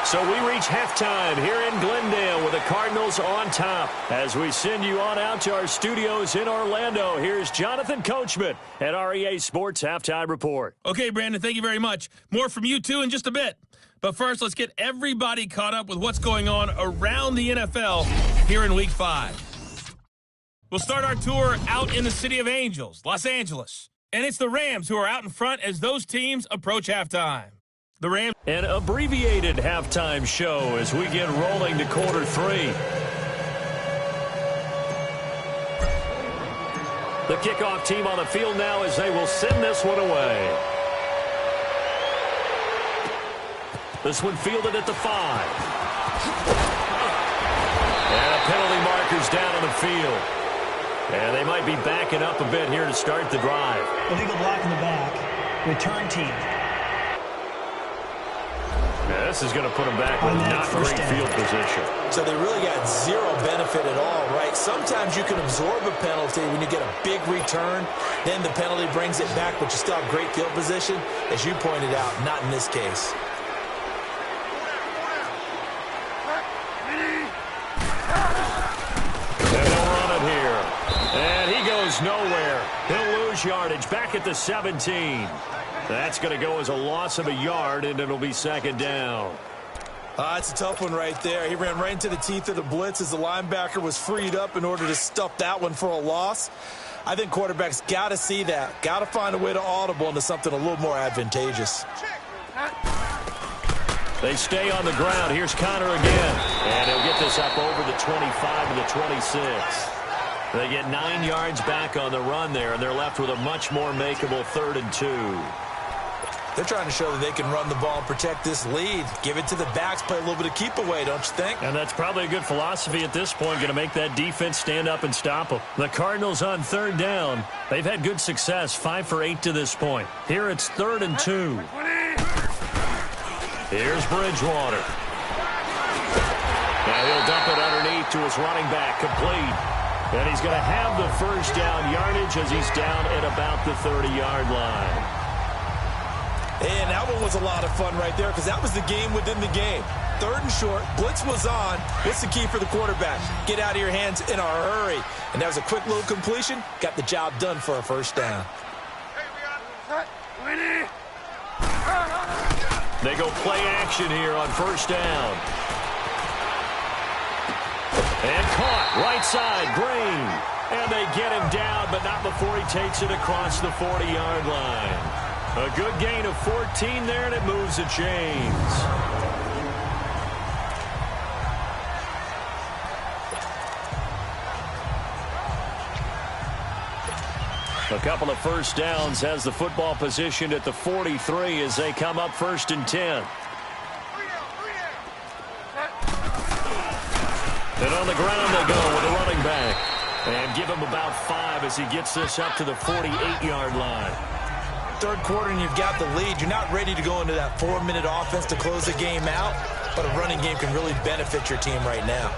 So we reach halftime here in Glendale with the Cardinals on top. As we send you on out to our studios in Orlando, here's Jonathan Coachman at REA Sports Halftime Report. Okay, Brandon, thank you very much. More from you, too, in just a bit. But first, let's get everybody caught up with what's going on around the NFL here in Week 5. We'll start our tour out in the City of Angels, Los Angeles. And it's the Rams who are out in front as those teams approach halftime. The Rams. An abbreviated halftime show as we get rolling to quarter 3. The kickoff team on the field now as they will send this one away. This one fielded at the 5. And a penalty marker's down on the field. And they might be backing up a bit here to start the drive. Illegal block in the back. Return team. Now, this is going to put them back with not great field position. So they really got zero benefit at all, right? Sometimes you can absorb a penalty when you get a big return. Then the penalty brings it back, but you still have great field position. As you pointed out, not in this case. And they'll run it here. And he goes nowhere. He'll lose yardage back at the 17. That's going to go as a loss of a yard, and it'll be second down. It's a tough one right there. He ran right into the teeth of the blitz as the linebacker was freed up in order to stuff that one for a loss. I think quarterbacks got to see that. Got to find a way to audible into something a little more advantageous. They stay on the ground. Here's Connor again. And he'll get this up over the 25 to the 26. They get 9 yards back on the run there, and they're left with a much more makeable 3rd and 2. They're trying to show that they can run the ball and protect this lead. Give it to the backs, play a little bit of keep away, don't you think? And that's probably a good philosophy at this point, going to make that defense stand up and stop them. The Cardinals on 3rd down. They've had good success, 5 for 8 to this point. Here it's 3rd and 2. Here's Bridgewater. Now he'll dump it underneath to his running back, complete. And he's going to have the first down yardage as he's down at about the 30-yard line. And that one was a lot of fun right there because that was the game within the game. 3rd and short. Blitz was on. What's the key for the quarterback? Get out of your hands in a hurry. And that was a quick little completion. Got the job done for a first down. They go play action here on first down. And caught right side, Green. And they get him down, but not before he takes it across the 40-yard line. A good gain of 14 there, and it moves the chains. A couple of first downs has the football positioned at the 43 as they come up 1st and 10. And on the ground they go with a running back. And give him about 5 as he gets this up to the 48-yard line. 3rd quarter and you've got the lead. You're not ready to go into that 4-minute offense to close the game out, but a running game can really benefit your team right now.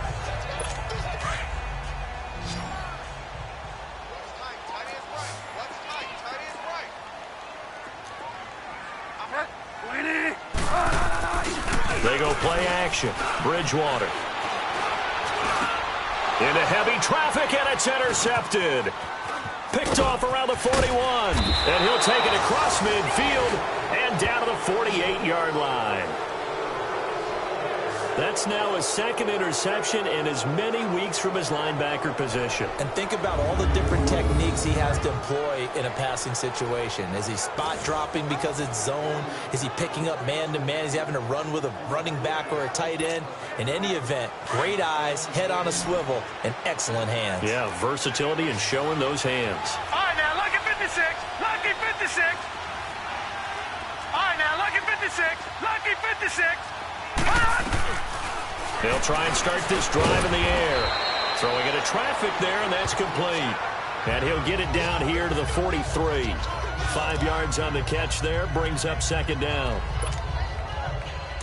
They go play action. Bridgewater. Into heavy traffic, and it's intercepted. Picked off around the 41. And he'll take it across midfield and down to the 48-yard line. That's now his 2nd interception in as many weeks from his linebacker position. And think about all the different techniques he has to employ in a passing situation. Is he spot dropping because it's zone? Is he picking up man-to-man? Is he having to run with a running back or a tight end? In any event, great eyes, head on a swivel, and excellent hands. Yeah, versatility and showing those hands. All right, now, lucky 56. Lucky 56. All right, now, lucky 56. Lucky 56. They'll try and start this drive in the air. Throwing into traffic there, and that's complete. And he'll get it down here to the 43. 5 yards on the catch there, brings up 2nd down.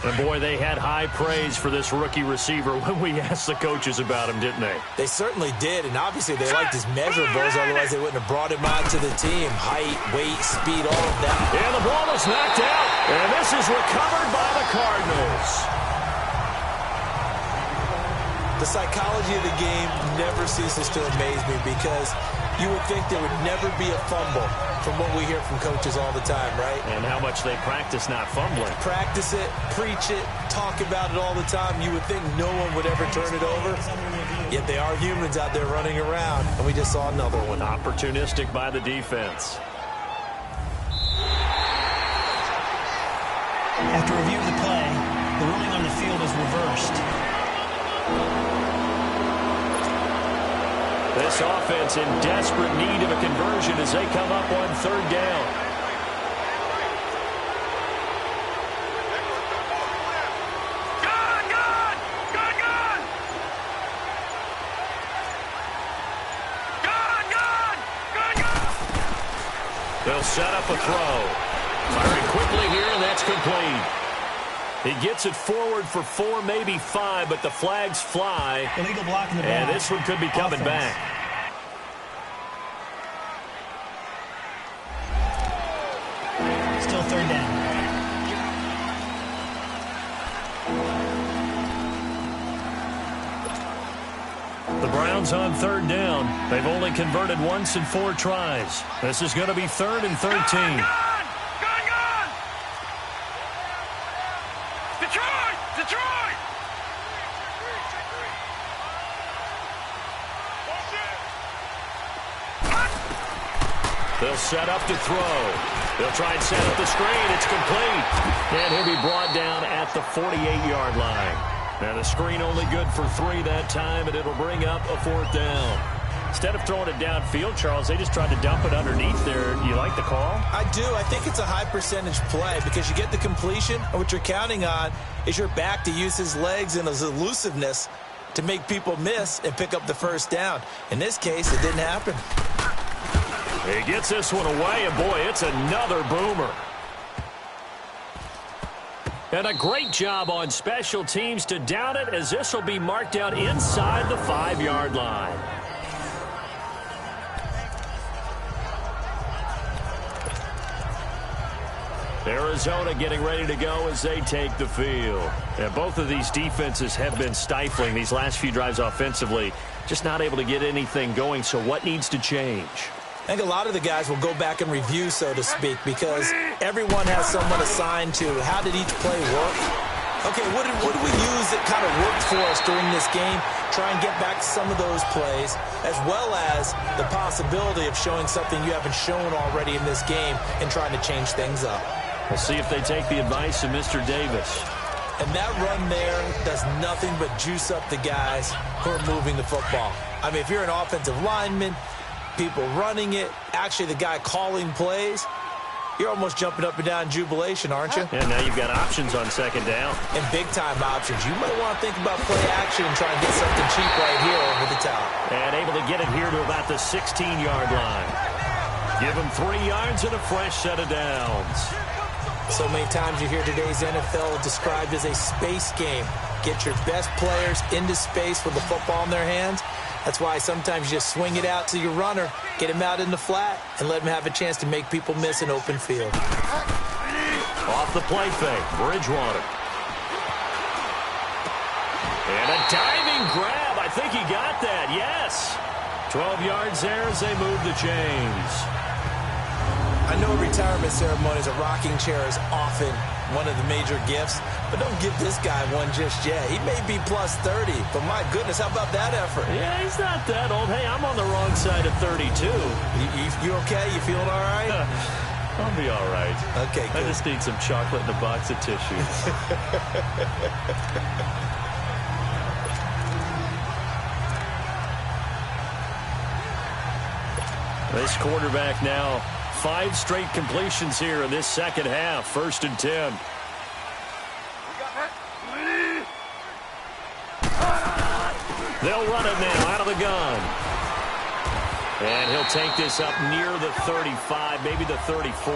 And, boy, they had high praise for this rookie receiver when we asked the coaches about him, didn't they? They certainly did, and obviously they liked his measurables, otherwise they wouldn't have brought him onto the team. Height, weight, speed, all of that. And the ball is knocked out, and this is recovered by the Cardinals. The psychology of the game never ceases to amaze me because you would think there would never be a fumble from what we hear from coaches all the time, right? And how much they practice not fumbling. Practice it, preach it, talk about it all the time. You would think no one would ever turn it over. Yet they are humans out there running around, and we just saw another one. Opportunistic by the defense. After review of the play, the ruling on the field is reversed. This offense in desperate need of a conversion as they come up on 3rd down. They'll set up a throw. Firing quickly here, and that's complete. He gets it forward for 4, maybe 5, but the flags fly. Illegal block in the And back. this one could be coming back. Still third down. The Browns on third down. They've only converted once in 4 tries. This is going to be 3rd and 13. Gone! Detroit! Detroit! They'll set up to throw. They'll try and set up the screen. It's complete. And he'll be brought down at the 48-yard line. Now the screen only good for 3 that time, and it'll bring up a 4th down. Instead of throwing it downfield, Charles, they just tried to dump it underneath there. You like the call? I do. I think it's a high percentage play because you get the completion, and what you're counting on is your back to use his legs and his elusiveness to make people miss and pick up the first down. In this case, it didn't happen. He gets this one away, and boy, it's another boomer. And a great job on special teams to down it, as this will be marked out inside the 5-yard line. Arizona getting ready to go as they take the field. And both of these defenses have been stifling these last few drives offensively. Just not able to get anything going, so what needs to change? I think a lot of the guys will go back and review, so to speak, because everyone has someone assigned to how did each play work. Okay, what did we use that kind of worked for us during this game? Try and get back some of those plays, as well as the possibility of showing something you haven't shown already in this game and trying to change things up. We'll see if they take the advice of Mr. Davis. And that run there does nothing but juice up the guys who are moving the football. I mean, if you're an offensive lineman, people running it, actually the guy calling plays, you're almost jumping up and down in jubilation, aren't you? And now you've got options on 2nd down. And big-time options. You might want to think about play action and try and get something cheap right here over the top. And able to get it here to about the 16-yard line. Give him 3 yards and a fresh set of downs. So many times you hear today's NFL described as a space game. Get your best players into space with the football in their hands. That's why sometimes you just swing it out to your runner, get him out in the flat, and let him have a chance to make people miss an open field. Off the play fake, Bridgewater. And a diving grab. I think he got that, yes. 12 yards there as they move the chains. I know retirement ceremonies, a rocking chair is often one of the major gifts, but don't give this guy one just yet. He may be plus 30, but my goodness, how about that effort? Yeah, he's not that old. Hey, I'm on the wrong side of 32. You okay? You feeling all right? I'll be all right. Okay, good. I just need some chocolate and a box of tissues. This quarterback now, 5 straight completions here in this second half. 1st and 10. They'll run it now out of the gun. And he'll take this up near the 35, maybe the 34.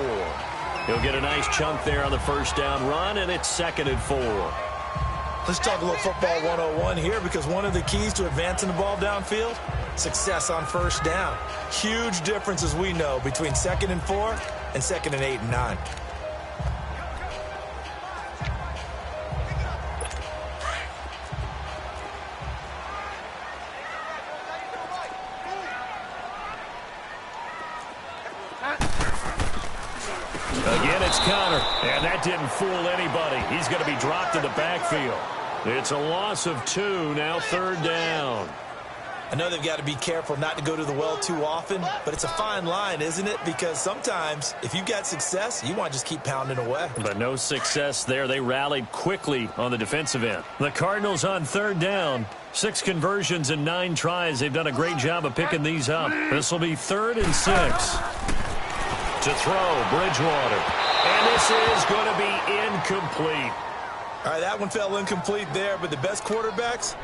He'll get a nice chunk there on the 1st down run, and it's 2nd and 4. Let's talk a little football 101 here, because one of the keys to advancing the ball downfield, success on 1st down. Huge difference, as we know, between 2nd and 4 and 2nd and 8 and 9. Again, it's Connor, and that didn't fool anybody. He's going to be dropped in the backfield. It's a loss of 2, now 3rd down. I know they've got to be careful not to go to the well too often, but it's a fine line, isn't it? Because sometimes, if you've got success, you want to just keep pounding away. But no success there. They rallied quickly on the defensive end. The Cardinals on 3rd down. 6 conversions and 9 tries. They've done a great job of picking these up. This will be 3rd and 6. To throw, Bridgewater. And this is going to be incomplete. All right, that one fell incomplete there, but the best quarterbacks,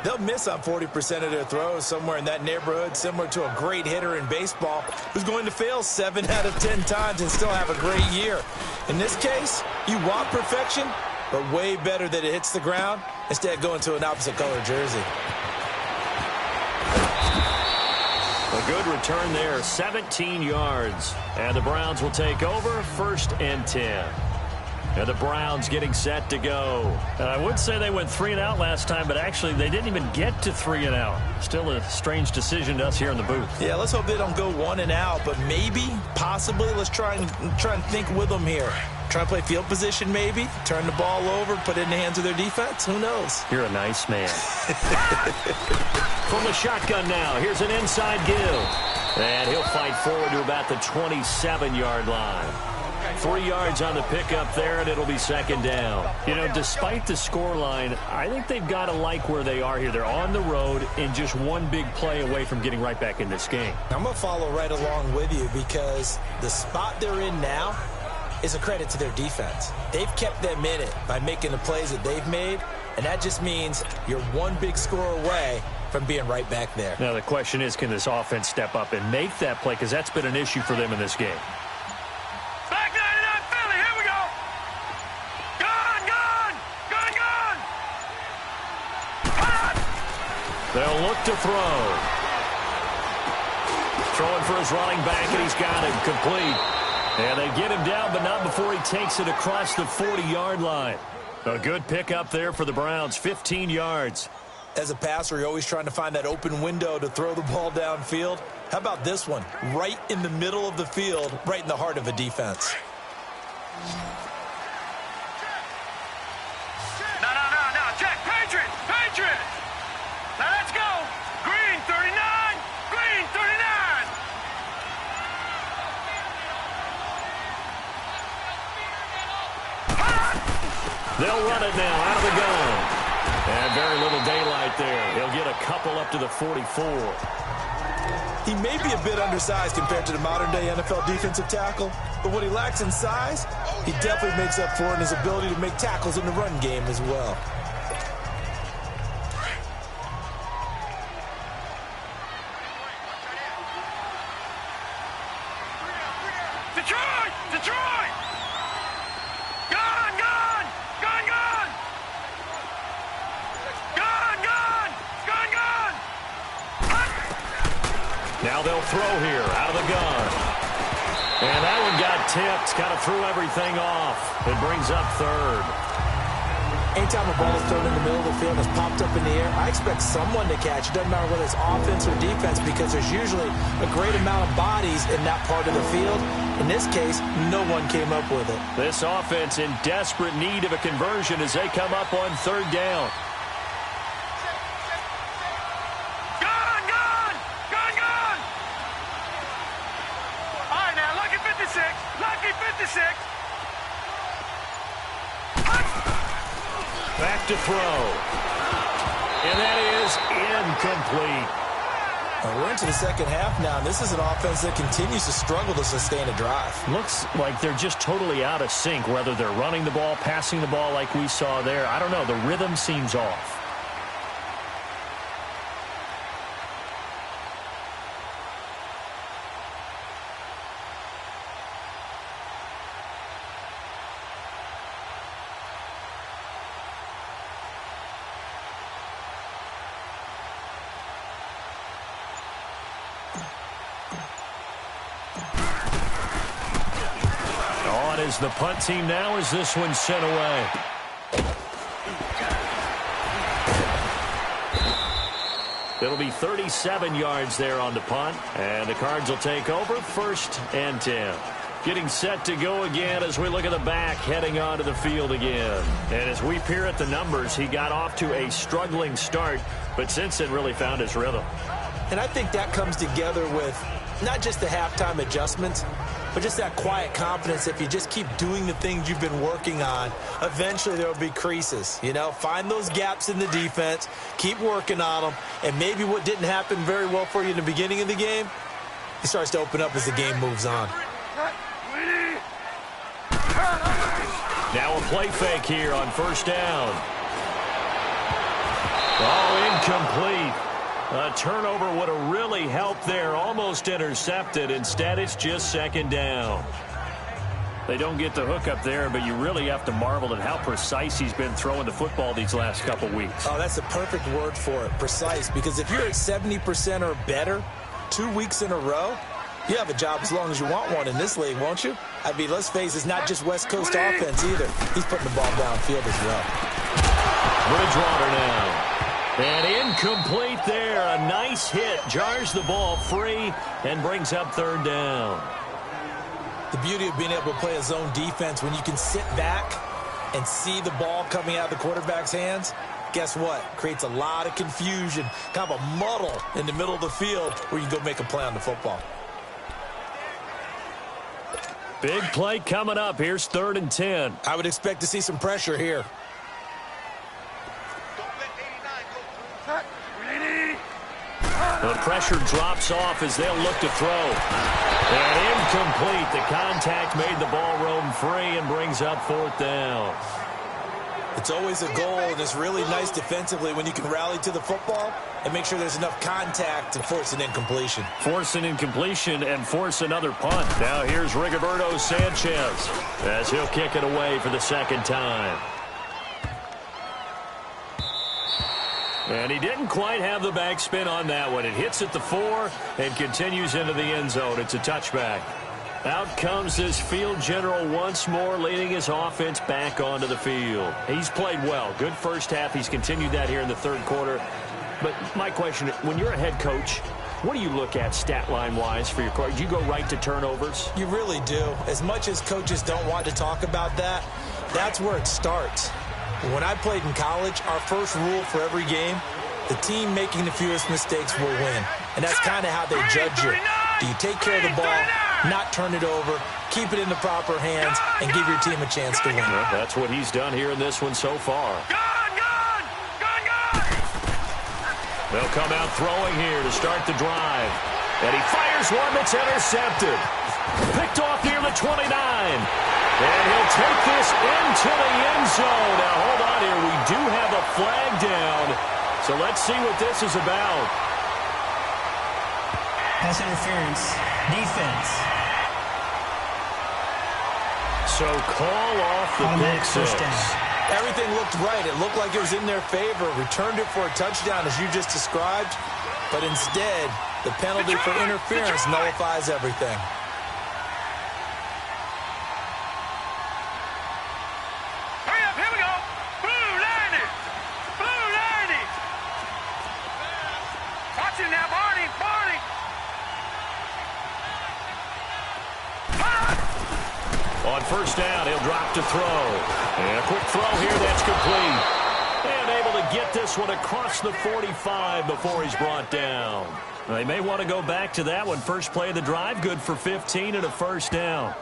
They'll miss on 40% of their throws, somewhere in that neighborhood, similar to a great hitter in baseball who's going to fail 7 out of 10 times and still have a great year. In this case, you want perfection, but way better that it hits the ground instead of going to an opposite color jersey. A good return there, 17 yards. And the Browns will take over, 1st and 10. And the Browns getting set to go. I would say they went 3 and out last time, but actually they didn't even get to 3 and out. Still a strange decision to us here in the booth. Yeah, let's hope they don't go 1 and out, but maybe, possibly, let's try and think with them here. Try and play field position maybe, turn the ball over, put it in the hands of their defense. Who knows? You're a nice man. From the shotgun now, here's an inside give. And he'll fight forward to about the 27-yard line. 3 yards on the pickup there, and it'll be 2nd down. You know, despite the scoreline, I think they've got to like where they are here. They're on the road and just one big play away from getting right back in this game. I'm going to follow right along with you because the spot they're in now is a credit to their defense. They've kept them in it by making the plays that they've made, and that just means you're one big score away from being right back there. Now, the question is, can this offense step up and make that play? Because that's been an issue for them in this game. Back 99 Philly, here we go. Gone. They'll look to throw. Throwing for his running back, and he's got it complete. And they get him down, but not before he takes it across the 40-yard line. A good pickup there for the Browns, 15 yards. As a passer, you're always trying to find that open window to throw the ball downfield. How about this one? Right in the middle of the field, right in the heart of a defense. No, check. Patriot. Now let's go. Green 39. They'll run it now out of the gun. And very little daylight there. He'll get a couple up to the 44. He may be a bit undersized compared to the modern-day NFL defensive tackle, but what he lacks in size, he definitely makes up for in his ability to make tackles in the run game as well. Detroit! Gone! Now they'll throw here out of the gun. And that one got tipped, kind of threw everything off. It brings up 3rd. Anytime a ball is thrown in the middle of the field and is popped up in the air, I expect someone to catch. It doesn't matter whether it's offense or defense because there's usually a great amount of bodies in that part of the field. In this case, no one came up with it. This offense in desperate need of a conversion as they come up on 3rd down. Lucky 56. Back to throw. And that is incomplete. We're into the second half now, and this is an offense that continues to struggle to sustain a drive. Looks like they're just totally out of sync, whether they're running the ball, passing the ball like we saw there. I don't know. The rhythm seems off. Is the punt team now as this one's sent away. It'll be 37 yards there on the punt, and the Cards will take over, 1st and 10. Getting set to go again as we look at the back heading onto the field again. And as we peer at the numbers, he got off to a struggling start, but since then really found his rhythm. And I think that comes together with not just the halftime adjustments, but just that quiet confidence. If you just keep doing the things you've been working on, eventually there will be creases. You know, find those gaps in the defense, keep working on them, and maybe what didn't happen very well for you in the beginning of the game, it starts to open up as the game moves on. Now a play fake here on 1st down. Oh, incomplete. A turnover would have really helped there. Almost intercepted. Instead, it's just second down. They don't get the hook up there, but you really have to marvel at how precise he's been throwing the football these last couple weeks. Oh, that's a perfect word for it, precise. Because if you're at 70% or better 2 weeks in a row, you have a job as long as you want one in this league, won't you? I mean, let's face it, it's not just West Coast offense either. He's putting the ball downfield as well. Bridgewater now. And incomplete there. A nice hit. Jars the ball free and brings up third down. The beauty of being able to play a zone defense when you can sit back and see the ball coming out of the quarterback's hands, guess what? Creates a lot of confusion, kind of a muddle in the middle of the field where you can go make a play on the football. Big play coming up. Here's 3rd and 10. I would expect to see some pressure here. The pressure drops off as they'll look to throw. And incomplete. The contact made the ball roam free and brings up 4th down. It's always a goal, and it's really nice defensively when you can rally to the football and make sure there's enough contact to force an incompletion. Force an incompletion and force another punt. Now here's Rigoberto Sanchez as he'll kick it away for the second time. And he didn't quite have the backspin on that one. It hits at the 4 and continues into the end zone. It's a touchback. Out comes this field general once more, leading his offense back onto the field. He's played well. Good first half. He's continued that here in the third quarter. But my question, when you're a head coach, what do you look at stat line-wise for your coach? Do you go right to turnovers? You really do. As much as coaches don't want to talk about that, that's where it starts. When I played in college, our first rule for every game, the team making the fewest mistakes will win. And that's kind of how they judge you. Do you take care of the ball, not turn it over, keep it in the proper hands, and give your team a chance to win? Well, that's what he's done here in this one so far. They'll come out throwing here to start the drive. And he fires one that's intercepted. Picked off near the 29. And he'll take this into the end zone. Now, hold on here. We do have a flag down. So let's see what this is about. Pass interference. Defense. So call off the pick six. Everything looked right. It looked like it was in their favor. Returned it for a touchdown, as you just described. But instead, the penalty for interference nullifies everything. Hurry up, here we go. Blue 90. Blue 90. Watch it now, Barney. Barney. On first down, he'll drop to throw. And a quick throw here, that's complete. And able to get this one across the 45 before he's brought down. They may want to go back to that one. First play of the drive, good for 15 and a first down.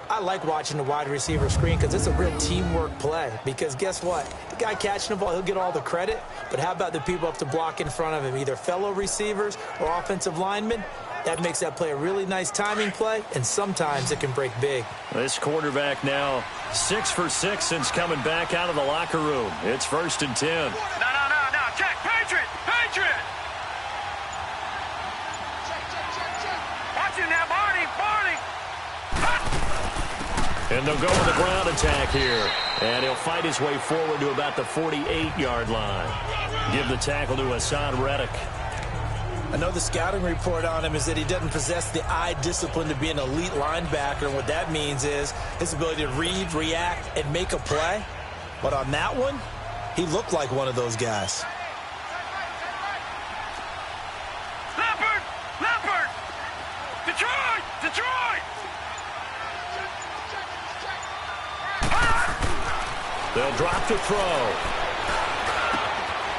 I like watching the wide receiver screen because it's a real teamwork play. Because guess what? The guy catching the ball, he'll get all the credit. But how about the people up to block in front of him, either fellow receivers or offensive linemen? That makes that play a really nice timing play, and sometimes it can break big. This quarterback now 6 for 6 since coming back out of the locker room. It's 1st and 10. No. Check. Patriot. Watch it now, Barney. And they'll go with the ground attack here. And he'll fight his way forward to about the 48-yard line. Give the tackle to Hassan Reddick. I know the scouting report on him is that he doesn't possess the eye discipline to be an elite linebacker. And what that means is his ability to read, react, and make a play. But on that one, he looked like one of those guys. Leopard. Detroit. They'll drop to throw.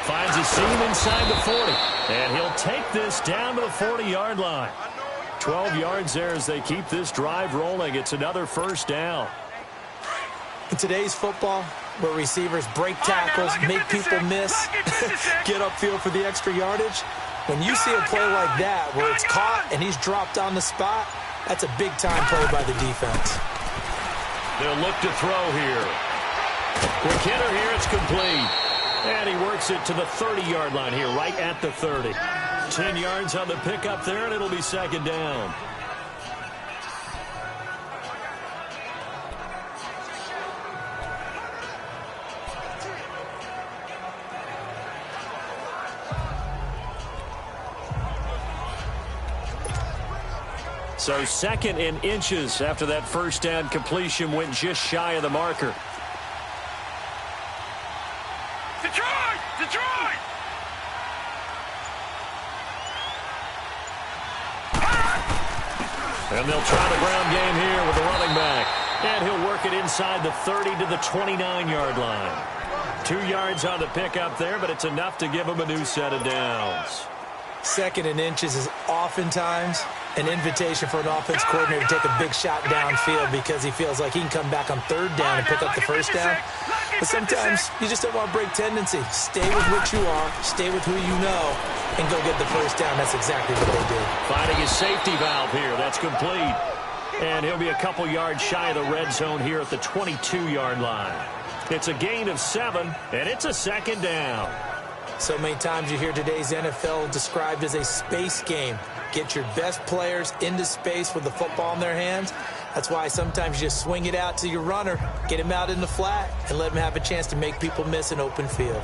Finds a seam inside the 40. And he'll take this down to the 40-yard line. 12 yards there as they keep this drive rolling. It's another first down. In today's football, where receivers break tackles, make people miss, get upfield for the extra yardage, when you see a play like that where it's caught and he's dropped on the spot, that's a big-time play by the defense. They'll look to throw here. Quick hitter here, it's complete. And he works it to the 30-yard line here, right at the 30. 10 yards on the pickup there, and it'll be second down. So 2nd and inches after that first down completion went just shy of the marker. Detroit! Detroit! And they'll try the ground game here with the running back. And he'll work it inside the 30 to the 29-yard line. 2 yards on the pickup there, but it's enough to give him a new set of downs. 2nd and inches is oftentimes an invitation for an offense coordinator to take a big shot downfield because he feels like he can come back on 3rd down and pick up the first down. But sometimes you just don't want to break tendency. Stay with what you are, stay with who you know, and go get the first down. That's exactly what they did. Finding his safety valve here. That's complete. And he'll be a couple yards shy of the red zone here at the 22-yard line. It's a gain of 7, and it's a 2nd down. So many times you hear today's NFL described as a space game. Get your best players into space with the football in their hands. That's why sometimes you just swing it out to your runner, get him out in the flat, and let him have a chance to make people miss an open field.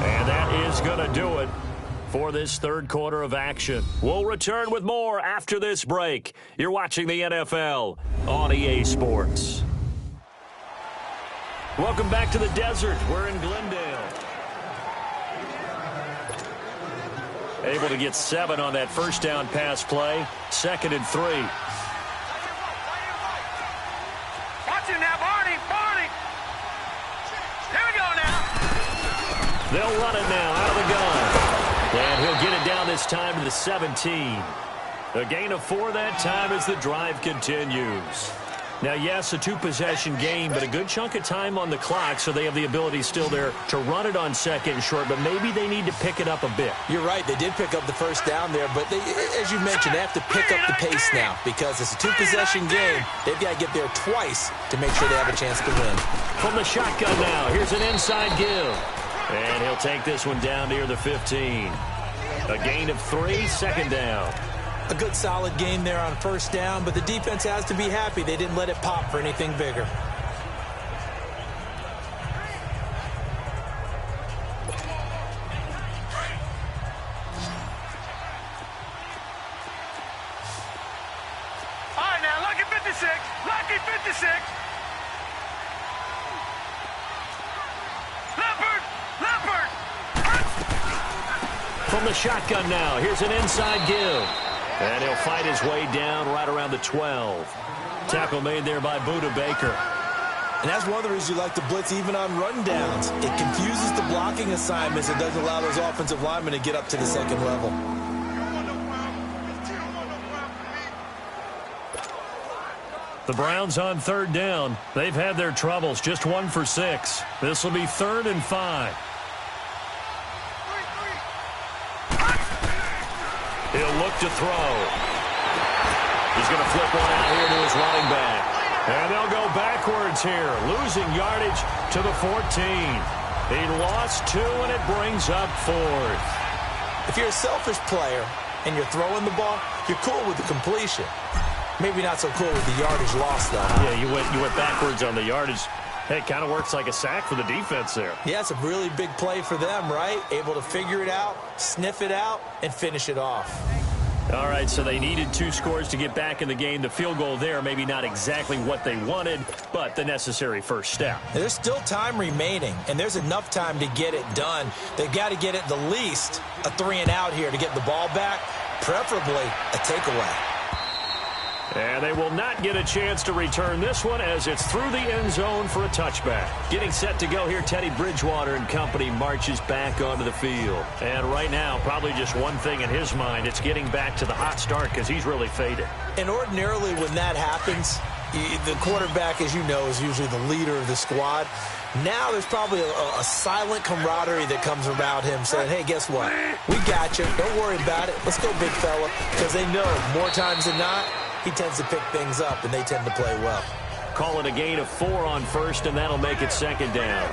And that is going to do it for this 3rd quarter of action. We'll return with more after this break. You're watching the NFL on EA Sports. Welcome back to the desert. We're in Glendale. Able to get 7 on that first down pass play. 2nd and 3. Watch him now, Barney! Barney! Here we go now! They'll run it now out of the gun. And he'll get it down this time to the 17. A gain of 4 that time as the drive continues. Now, yes, a 2-possession game, but a good chunk of time on the clock, so they have the ability still there to run it on 2nd and short, but maybe they need to pick it up a bit. You're right. They did pick up the first down there, but they, as you mentioned, they have to pick up the pace now because it's a 2-possession game. They've got to get there twice to make sure they have a chance to win. From the shotgun now, here's an inside give. And he'll take this one down near the 15. A gain of 3, 2nd down. A good solid game there on first down, but the defense has to be happy they didn't let it pop for anything bigger. All right, now, lucky 56. Lucky 56. Leopard! Leopard! From the shotgun now, here's an inside give. And he'll fight his way down right around the 12. Tackle made there by Budda Baker. And that's one of the reasons you like to blitz even on rundowns. It confuses the blocking assignments. It doesn't allow those offensive linemen to get up to the 2nd level. The Browns on 3rd down. They've had their troubles, just 1 for 6. This will be 3rd and 5. He'll look to throw. He's going to flip one out here to his running back. And they'll go backwards here, losing yardage to the 14. He lost 2, and it brings up 4th. If you're a selfish player and you're throwing the ball, you're cool with the completion. Maybe not so cool with the yardage lost, though. Huh? Yeah, you went backwards on the yardage. Hey, it kind of works like a sack for the defense there. Yeah, it's a really big play for them, right? Able to figure it out, sniff it out, and finish it off. All right, so they needed 2 scores to get back in the game. The field goal there, maybe not exactly what they wanted, but the necessary first step. There's still time remaining, and there's enough time to get it done. They've got to get at the least a 3-and-out here to get the ball back, preferably a takeaway. And they will not get a chance to return this one as it's through the end zone for a touchback. Getting set to go here, Teddy Bridgewater and company marches back onto the field. And right now, probably just one thing in his mind, it's getting back to the hot start because he's really faded. And ordinarily when that happens, the quarterback, as you know, is usually the leader of the squad. Now there's probably a silent camaraderie that comes around him saying, hey, guess what? We got you. Don't worry about it. Let's go, big fella. Because they know more times than not, he tends to pick things up, and they tend to play well. call it a gain of 4 on first, and that'll make it second down.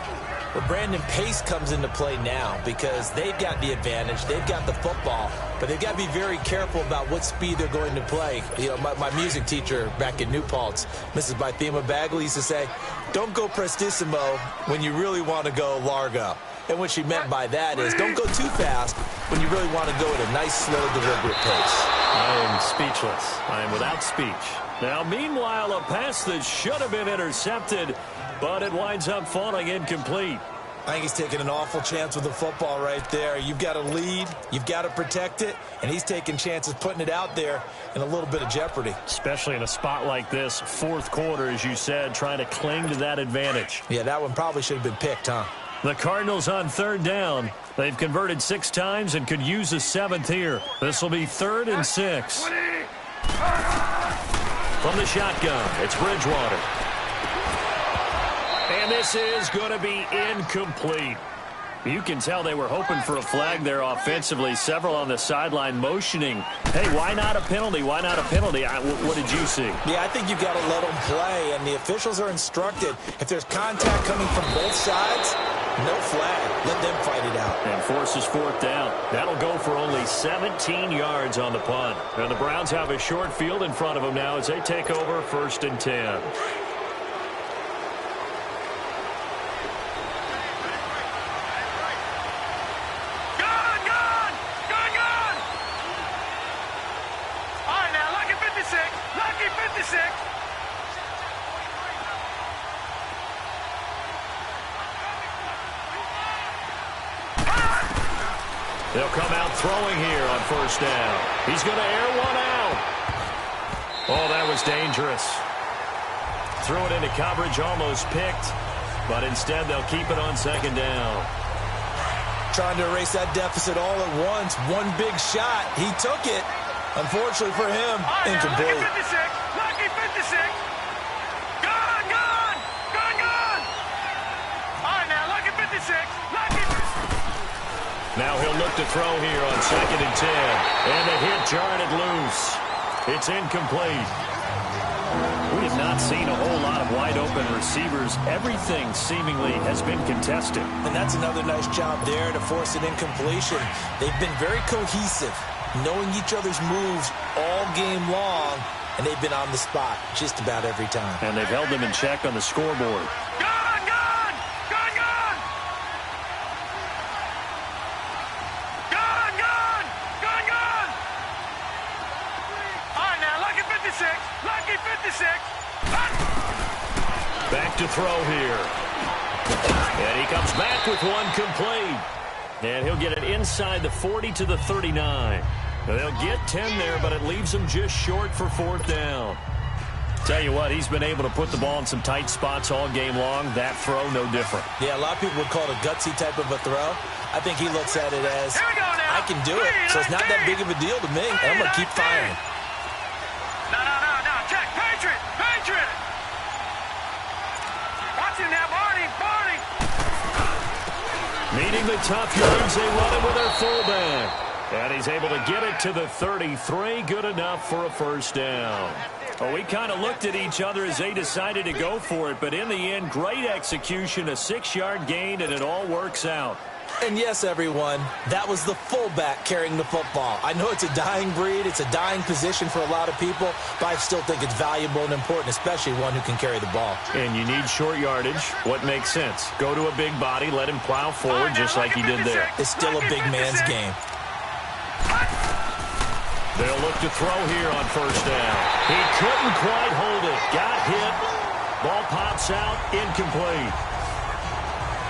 Well, Brandon, pace comes into play now because they've got the advantage. They've got the football, but they've got to be very careful about what speed they're going to play. You know, my music teacher back in New Paltz, Mrs. Bythema Bagley, used to say, don't go prestissimo when you really want to go largo. And what she meant by that is don't go too fast when you really want to go at a nice, slow, deliberate pace. I am speechless. I am without speech. Now, meanwhile, a pass that should have been intercepted, but it winds up falling incomplete. I think he's taking an awful chance with the football right there. You've got to lead, you've got to protect it, and he's taking chances putting it out there in a little bit of jeopardy. Especially in a spot like this, fourth quarter, as you said, trying to cling to that advantage. Yeah, that one probably should have been picked, huh? The Cardinals on third down. They've converted 6 times and could use a 7th here. This will be 3rd and 6. From the shotgun, it's Bridgewater. And this is going to be incomplete. You can tell they were hoping for a flag there offensively. Several on the sideline motioning. Hey, why not a penalty? Why not a penalty? What did you see? Yeah, I think you've got to let them play, and the officials are instructed. If there's contact coming from both sides, no flag. Let them fight it out. And forces 4th down. That'll go for only 17 yards on the punt. And the Browns have a short field in front of them now as they take over 1st and 10. They'll come out throwing here on 1st down. He's going to air one out. Oh, that was dangerous. Threw it into coverage, almost picked, but instead they'll keep it on 2nd down. Trying to erase that deficit all at once. One big shot. He took it. Unfortunately for him, incomplete. Lucky 56. Gone, gone. Gone, gone. All right, now, lucky 56. Lucky. Now he'll look to throw here on 2nd and 10. And the hit jarred it loose. It's incomplete. We have not seen a whole lot of wide-open receivers. Everything seemingly has been contested. And that's another nice job there to force an incompletion. They've been very cohesive, knowing each other's moves all game long, and they've been on the spot just about every time. And they've held them in check on the scoreboard. Gone, gone. Gone, gone. Gone, gone. Gone, gone. All right, now, lucky 56. Lucky 56. Back to throw here. And he comes back with one complete. And he'll get it inside the 40 to the 39. They'll get 10 there, but it leaves them just short for 4th down. Tell you what, he's been able to put the ball in some tight spots all game long. That throw, no different. Yeah, a lot of people would call it a gutsy type of a throw. I think he looks at it as, I can do it, so it's not that big of a deal to me, and I'm going to keep firing. No. Check. Patriot. Patriot. Watch him now, Barney. Needing the tough yards, they run it with their fullback. And he's able to get it to the 33. Good enough for a 1st down. Well, we kind of looked at each other as they decided to go for it. But in the end, great execution, a 6-yard gain, and it all works out. And yes, everyone, that was the fullback carrying the football. I know it's a dying breed. It's a dying position for a lot of people. But I still think it's valuable and important, especially one who can carry the ball. And you need short yardage. What makes sense? Go to a big body, let him plow forward just like he did there. It's still a big man's game. They'll look to throw here on 1st down. He couldn't quite hold it. Got hit. Ball pops out. Incomplete.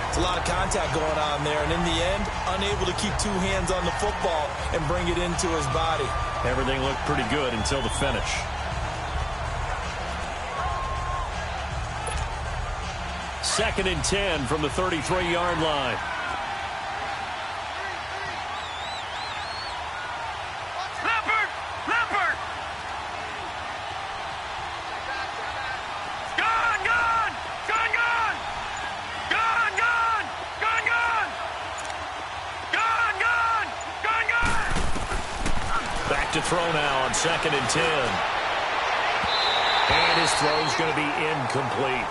It's a lot of contact going on there, and in the end, unable to keep 2 hands on the football and bring it into his body. Everything looked pretty good until the finish. Second and 10 from the 33-yard line. To throw now on 2nd and 10. And his throw's going to be incomplete.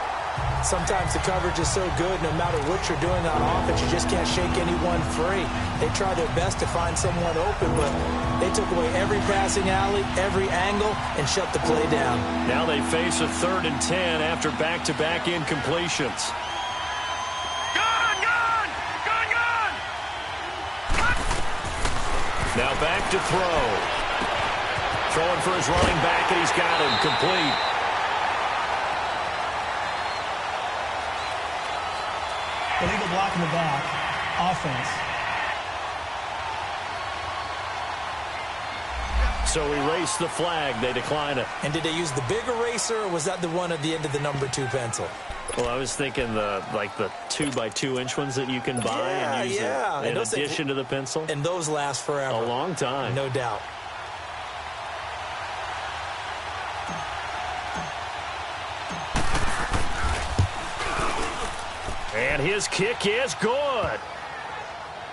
Sometimes the coverage is so good, no matter what you're doing on offense, you just can't shake anyone free. They try their best to find someone open, but they took away every passing alley, every angle, and shut the play down. Now they face a 3rd and 10 after back-to-back incompletions. Now back to throw. Throwing for his running back, and he's got him complete. Illegal block in the back. Offense. So erase the flag. They decline it. And did they use the big eraser, or was that the one at the end of the number 2 pencil? Well, I was thinking the 2x2-inch ones that you can buy and use in addition to the pencil. And those last forever. A long time. No doubt. And his kick is good.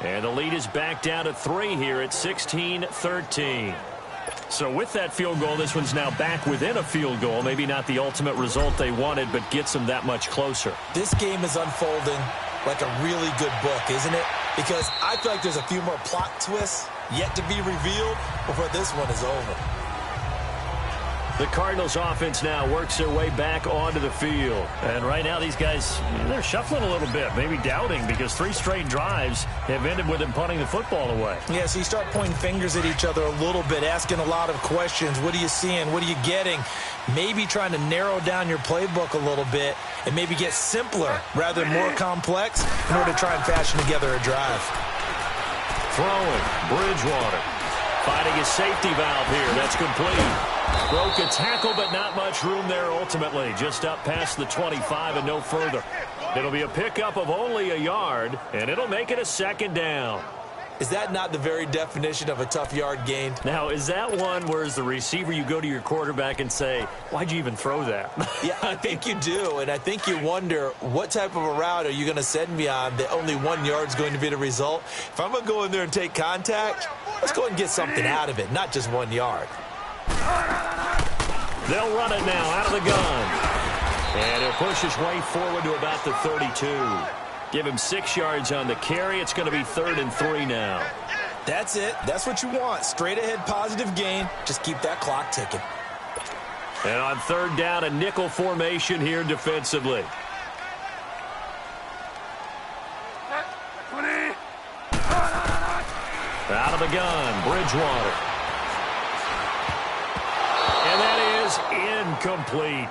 And the lead is back down to 3 here at 16-13. So with that field goal, this one's now back within a field goal. Maybe not the ultimate result they wanted, but gets them that much closer. This game is unfolding like a really good book, isn't it? Because I feel like there's a few more plot twists yet to be revealed before this one is over. The Cardinals offense now works their way back onto the field. And right now these guys, they're shuffling a little bit, maybe doubting, because 3 straight drives have ended with them punting the football away. Yeah, so you start pointing fingers at each other a little bit, asking a lot of questions. What are you seeing? What are you getting? Maybe trying to narrow down your playbook a little bit and maybe get simpler rather than more complex in order to try and fashion together a drive. Throwing, Bridgewater. Finding his safety valve here. That's complete. Broke a tackle, but not much room there ultimately. Just up past the 25 and no further. It'll be a pickup of only a yard, and it'll make it a 2nd down. Is that not the very definition of a tough yard gained? Now, is that one where as the receiver you go to your quarterback and say, why'd you even throw that? Yeah, I think you do, and I think you wonder what type of a route are you going to send me on that only 1 yard's going to be the result? If I'm going to go in there and take contact, let's go and get something out of it, not just 1 yard. They'll run it now out of the gun. And he'll push his way forward to about the 32. Give him 6 yards on the carry. It's going to be 3rd and 3 now. That's it. That's what you want. Straight ahead positive gain. Just keep that clock ticking. And on 3rd down, a nickel formation here defensively. Out of the gun, Bridgewater. And that is incomplete.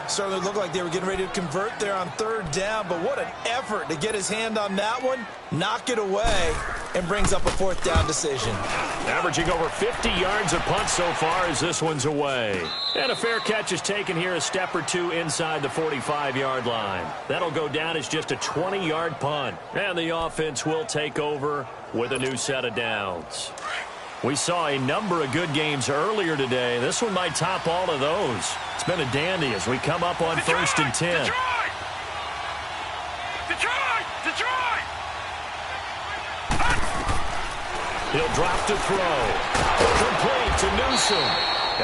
Certainly looked like they were getting ready to convert there on 3rd down, but what an effort to get his hand on that one, knock it away, and brings up a 4th down decision. Averaging over 50 yards a punt so far as this one's away. And a fair catch is taken here, a step or 2 inside the 45-yard line. That'll go down as just a 20-yard punt. And the offense will take over with a new set of downs. We saw a number of good games earlier today. This one might top all of those. It's been a dandy as we come up on Detroit, 1st and 10. Detroit! He'll drop to throw. Complete to Newsom.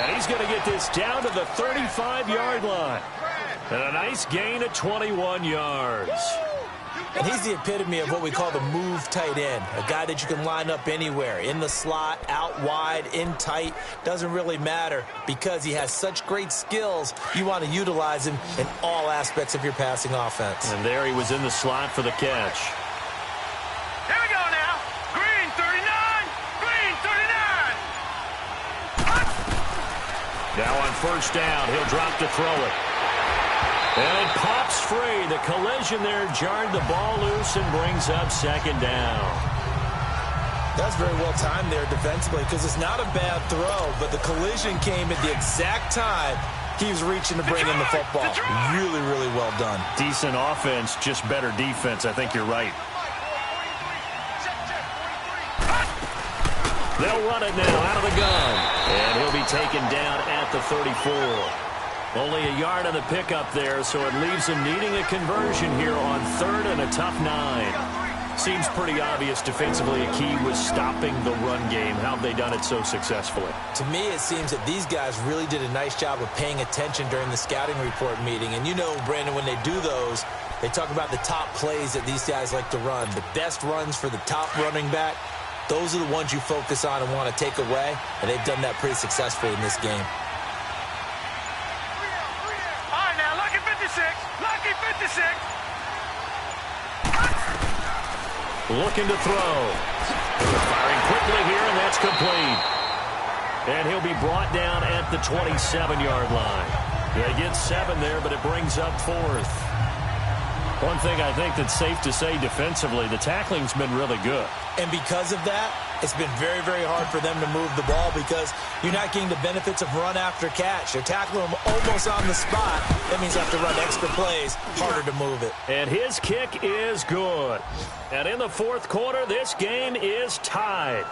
And he's going to get this down to the 35-yard line. And a nice gain of 21 yards. And he's the epitome of what we call the move tight end, a guy that you can line up anywhere, in the slot, out wide, in tight, doesn't really matter because he has such great skills. You want to utilize him in all aspects of your passing offense. And there he was in the slot for the catch. Here we go now. Green 39. Green 39. Now on 1st down, he'll drop to throw it. And it pops free. The collision there jarred the ball loose and brings up 2nd down. That's very well timed there defensively because it's not a bad throw, but the collision came at the exact time he was reaching to bring in the football. Really, really well done. Decent offense, just better defense. I think you're right. They'll run it now out of the gun. And he'll be taken down at the 34. Only a yard on the pickup there, so it leaves him needing a conversion here on 3rd and a tough 9. Seems pretty obvious defensively a key was stopping the run game. How have they done it so successfully? To me, it seems that these guys really did a nice job of paying attention during the scouting report meeting. And you know, Brandon, when they do those, they talk about the top plays that these guys like to run. The best runs for the top running back, those are the ones you focus on and want to take away. And they've done that pretty successfully in this game. All right, now, lucky 56. Lucky 56. Looking to throw. Firing quickly here, and that's complete. And he'll be brought down at the 27-yard line. They get 7 there, but it brings up 4th. One thing I think that's safe to say defensively, the tackling's been really good. And because of that, it's been very, very hard for them to move the ball because you're not getting the benefits of run after catch. They're tackling them almost on the spot. That means you have to run extra plays, harder to move it. And his kick is good. And in the 4th quarter, this game is tied.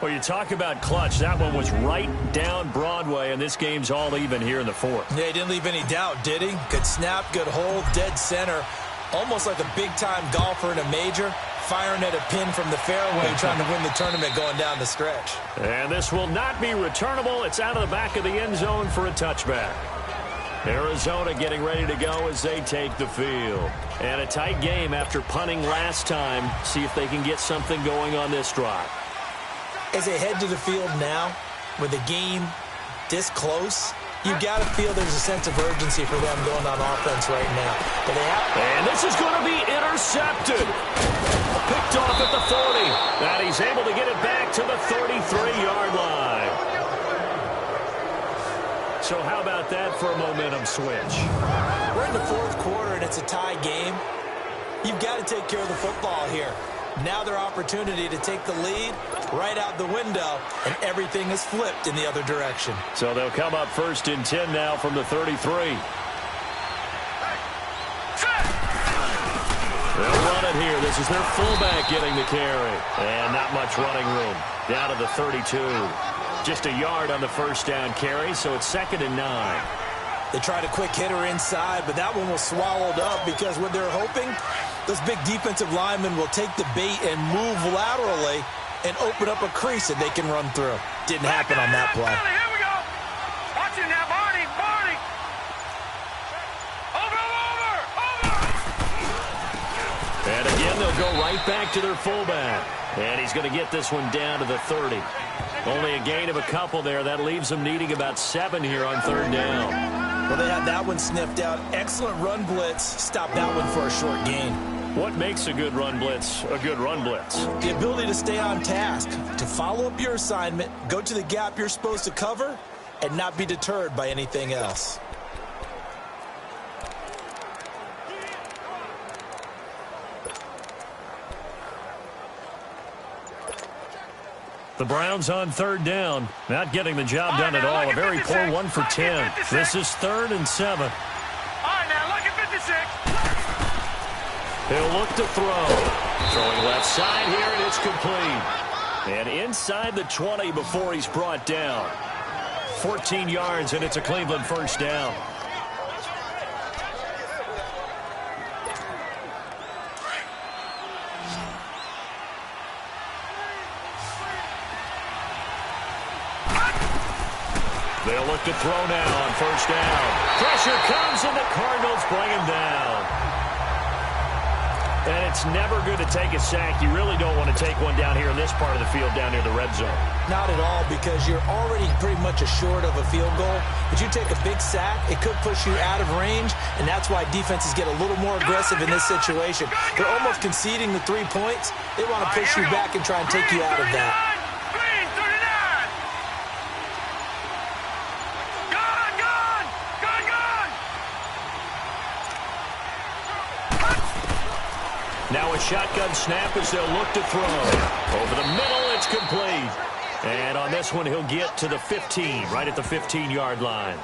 Well, you talk about clutch. That one was right down Broadway, and this game's all even here in the 4th. Yeah, he didn't leave any doubt, did he? Good snap, good hold, dead center. Almost like a big-time golfer in a major, firing at a pin from the fairway, trying to win the tournament going down the stretch. And this will not be returnable. It's out of the back of the end zone for a touchback. Arizona getting ready to go as they take the field. And a tight game after punting last time. See if they can get something going on this drive. As they head to the field now, with the game this close, you've got to feel there's a sense of urgency for them going on offense right now. But they have. And this is going to be intercepted. Picked off at the 40. And he's able to get it back to the 33-yard line. So how about that for a momentum switch? We're in the 4th quarter, and it's a tie game. You've got to take care of the football here. Now their opportunity to take the lead right out the window, and everything is flipped in the other direction. So they'll come up 1st and 10 now from the 33. They'll run it here. This is their fullback getting the carry. And not much running room. Down to the 32. Just a yard on the 1st down carry, so it's 2nd and 9. They tried a quick hitter inside, but that one was swallowed up because what they're hoping, those big defensive linemen will take the bait and move laterally and open up a crease that they can run through. Didn't happen on that play. Here we go. Watch it now, Barney. Barney. Over. And again, they'll go right back to their fullback. And he's going to get this one down to the 30. Only a gain of a couple there. That leaves them needing about 7 here on 3rd down. Well, they had that one sniffed out. Excellent run blitz. Stop that one for a short gain. What makes a good run blitz a good run blitz? The ability to stay on task, to follow up your assignment, go to the gap you're supposed to cover, and not be deterred by anything else. The Browns on 3rd down. Not getting the job done at all. A very poor 1 for 10. This is 3rd and 7. All right, now, lucky 56. He'll look to throw. Throwing left side here, and it's complete. And inside the 20 before he's brought down. 14 yards, and it's a Cleveland 1st down. They'll look to throw now on 1st down. Pressure comes, and the Cardinals bring him down. And it's never good to take a sack. You really don't want to take one down here in this part of the field, down near the red zone. Not at all, because you're already pretty much assured of a field goal. But you take a big sack, it could push you out of range, and that's why defenses get a little more aggressive in this situation. They're almost conceding the 3 points. They want to push you back and try and take you out of that. Now a shotgun snap as they'll look to throw. Over the middle, it's complete. And on this one, he'll get to the 15, right at the 15-yard line.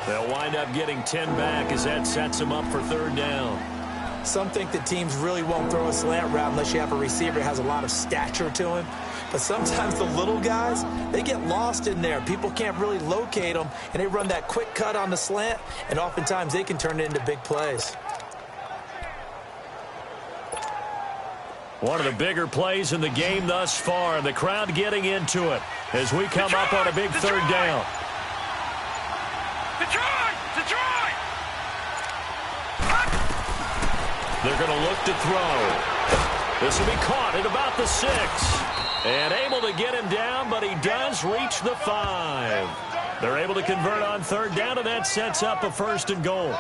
They'll wind up getting 10 back as that sets them up for 3rd down. Some think that teams really won't throw a slant route unless you have a receiver that has a lot of stature to him. But sometimes the little guys, they get lost in there. People can't really locate them, and they run that quick cut on the slant, and oftentimes they can turn it into big plays. One of the bigger plays in the game thus far. The crowd getting into it as we come up on a big third down. Detroit! They're going to look to throw. This will be caught at about the 6. And able to get him down, but he does reach the 5. They're able to convert on third down, and that sets up a 1st and goal.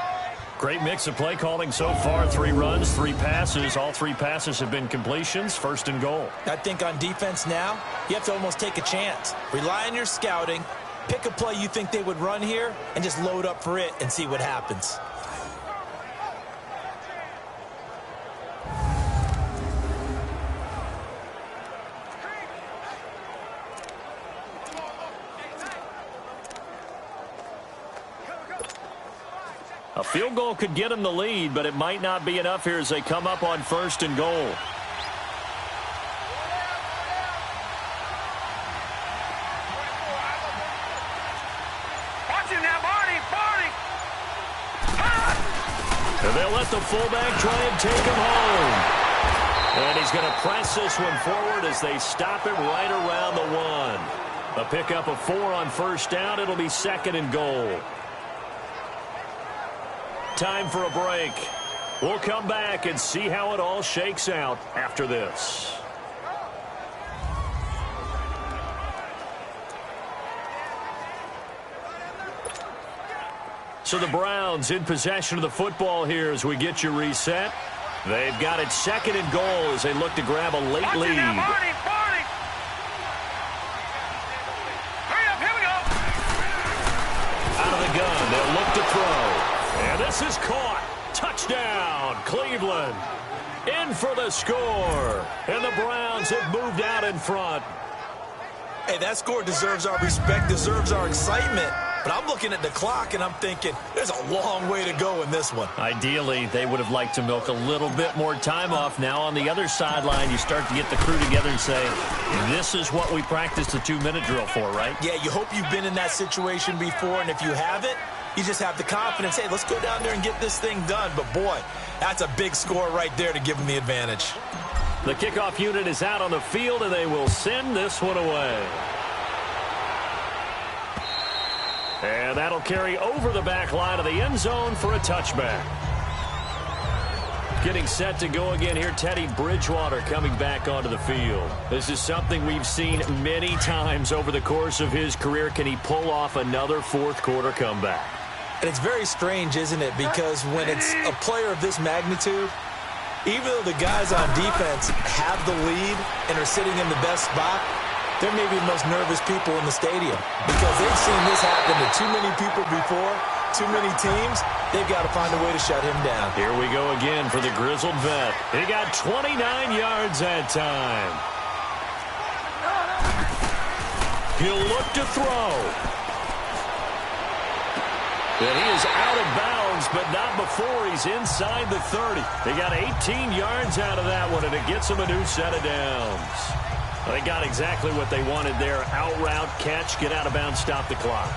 Great mix of play calling so far. 3 runs, 3 passes. All 3 passes have been completions. 1st and goal. I think on defense now, you have to almost take a chance. Rely on your scouting. Pick a play you think they would run here and just load up for it and see what happens. A field goal could get them the lead, but it might not be enough here as they come up on 1st and goal. Watch him now, Barney! And they'll let the fullback try and take him home. And he's going to press this one forward as they stop him right around the 1. A pickup of 4 on 1st down. It'll be 2nd and goal. Time for a break. We'll come back and see how it all shakes out after this. So the Browns in possession of the football here as we get you reset. They've got it 2nd and goal as they look to grab a late lead. Barney! Hurry up, here we go! Out of the gun, they'll look to throw. And this is caught. Touchdown, Cleveland. In for the score. And the Browns have moved out in front. Hey, that score deserves our respect, deserves our excitement. But I'm looking at the clock, and I'm thinking, there's a long way to go in this one. Ideally, they would have liked to milk a little bit more time off. Now, on the other sideline, you start to get the crew together and say, this is what we practiced the 2-minute drill for, right? Yeah, you hope you've been in that situation before, and if you haven't, you just have the confidence, hey, let's go down there and get this thing done. But, boy, that's a big score right there to give them the advantage. The kickoff unit is out on the field, and they will send this one away. And that'll carry over the back line of the end zone for a touchback. Getting set to go again here, Teddy Bridgewater coming back onto the field. This is something we've seen many times over the course of his career. Can he pull off another 4th quarter comeback? And it's very strange, isn't it? Because when it's a player of this magnitude, even though the guys on defense have the lead and are sitting in the best spot, they're maybe the most nervous people in the stadium because they've seen this happen to too many people before, too many teams. They've got to find a way to shut him down. Here we go again for the grizzled vet. He got 29 yards that time. He'll look to throw. And he is out of bounds, but not before he's inside the 30. They got 18 yards out of that one, and it gets him a new set of downs. They got exactly what they wanted there. Out route, catch, get out of bounds, stop the clock.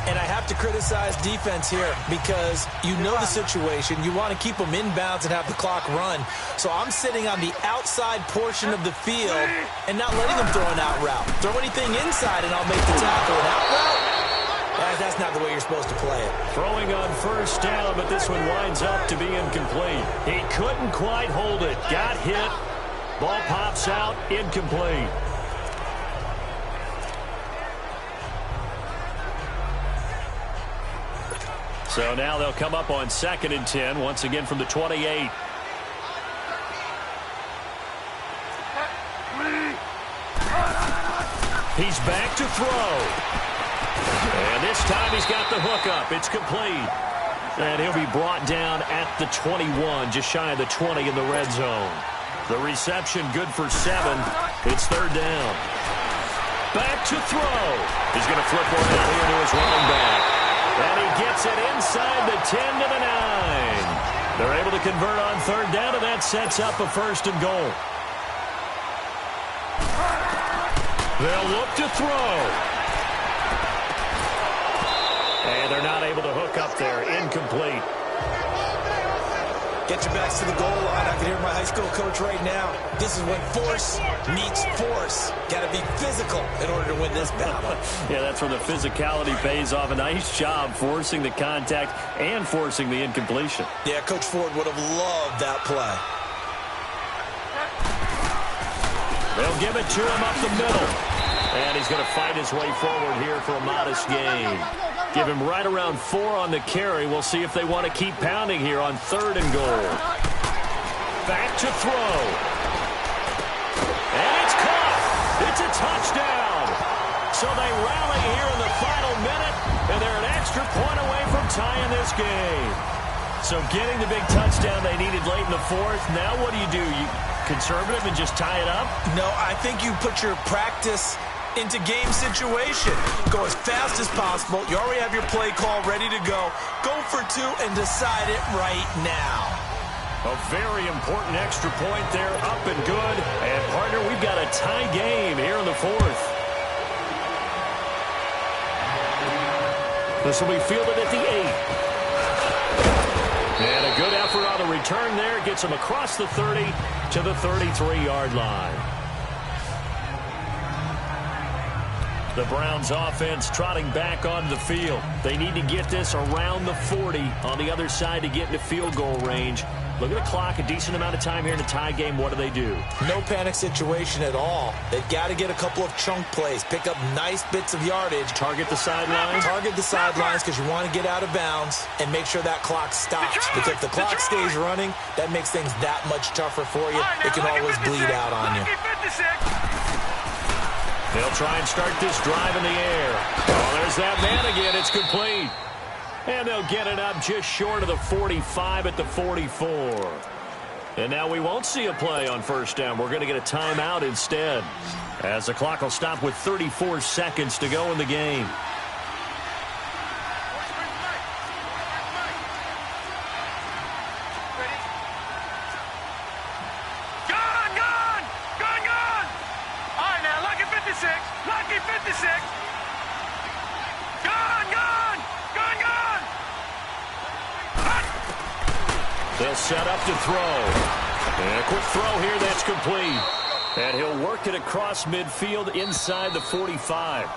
And I have to criticize defense here because you know the situation. You want to keep them inbounds and have the clock run. So I'm sitting on the outside portion of the field and not letting them throw an out route. Throw anything inside and I'll make the tackle. An out route? That's not the way you're supposed to play it. Throwing on 1st down, but this one winds up to be incomplete. He couldn't quite hold it. Got hit. Ball pops out, incomplete. So now they'll come up on 2nd and 10, once again from the 28. He's back to throw. And this time he's got the hook up. It's complete. And he'll be brought down at the 21, just shy of the 20 in the red zone. The reception good for 7. It's 3rd down. Back to throw. He's going to flip one out here to his running back. And he gets it inside the 10 to the 9. They're able to convert on 3rd down, and that sets up a 1st and goal. They'll look to throw. And they're not able to hook up there. Incomplete. Get your backs to the goal line. I can hear my high school coach right now. This is when force meets force. Got to be physical in order to win this battle. Yeah, that's where the physicality pays off. A nice job forcing the contact and forcing the incompletion. Yeah, Coach Ford would have loved that play. They'll give it to him up the middle. And he's going to fight his way forward here for a modest gain. Give him right around 4 on the carry. We'll see if they want to keep pounding here on 3rd and goal. Back to throw. And it's caught. It's a touchdown. So they rally here in the final minute, and they're an extra point away from tying this game. So getting the big touchdown they needed late in the 4th. Now what do? You conservative and just tie it up? No, I think you put your practice into game situation. Go as fast as possible. You already have your play call ready to go. Go for 2 and decide it right now. A very important extra point there, up and good. And, partner, we've got a tie game here in the 4th. This will be fielded at the 8. And a good effort on the return there. Gets him across the 30 to the 33-yard line. The Browns offense trotting back onto the field. They need to get this around the 40 on the other side to get into field goal range. Look at the clock, a decent amount of time here in a tie game. What do? No panic situation at all. They've got to get a couple of chunk plays, pick up nice bits of yardage. Target the sidelines? Target the sidelines because you want to get out of bounds and make sure that clock stops. Because if the clock stays running, that makes things that much tougher for you. It can always bleed out on you. They'll try and start this drive in the air. Oh, there's that man again. It's complete. And they'll get it up just short of the 45 at the 44. And now we won't see a play on 1st down. We're going to get a timeout instead, as the clock will stop with 34 seconds to go in the game. Lucky 56. Gone. They'll set up to throw. And a quick throw here that's complete. And he'll work it across midfield inside the 45.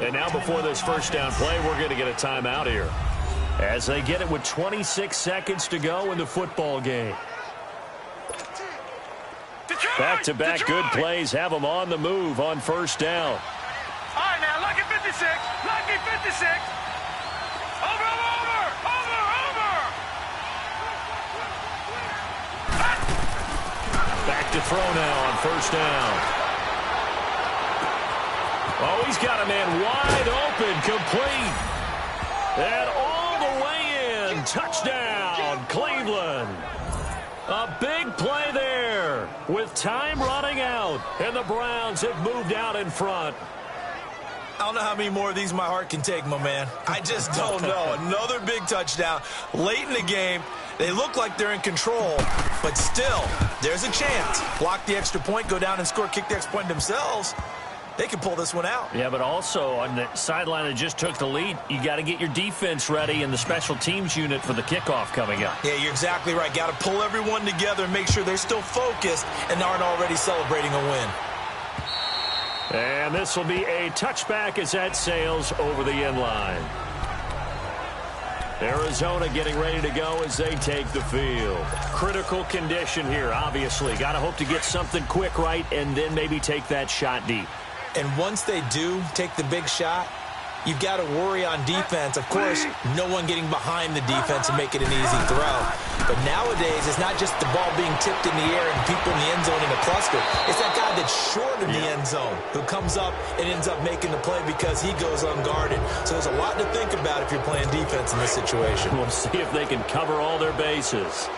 And now before this 1st down play, we're going to get a timeout here, as they get it with 26 seconds to go in the football game. Back-to-back good plays have them on the move on 1st down. All right, now, lucky 56. Lucky 56. Over. Back to throw now on 1st down. Oh, he's got a man wide open, complete. And all the way in. Touchdown, Cleveland. A big play there with time running out, and the Browns have moved out in front. I don't know how many more of these my heart can take, my man. I just don't know. Another big touchdown late in the game. They look like they're in control, but still, there's a chance. Block the extra point, go down and score, kick the extra point themselves. They can pull this one out. Yeah, but also on the sideline that just took the lead, you got to get your defense ready and the special teams unit for the kickoff coming up. Yeah, you're exactly right. Got to pull everyone together and make sure they're still focused and aren't already celebrating a win. And this will be a touchback as that sails over the end line. Arizona getting ready to go as they take the field. Critical condition here, obviously. Got to hope to get something quick right and then maybe take that shot deep. And once they do take the big shot, you've got to worry on defense. Of course, no one getting behind the defense and make it an easy throw. But nowadays, it's not just the ball being tipped in the air and people in the end zone in a cluster. It's that guy that's short of the end zone who comes up and ends up making the play because he goes unguarded. So there's a lot to think about if you're playing defense in this situation. We'll see if they can cover all their bases.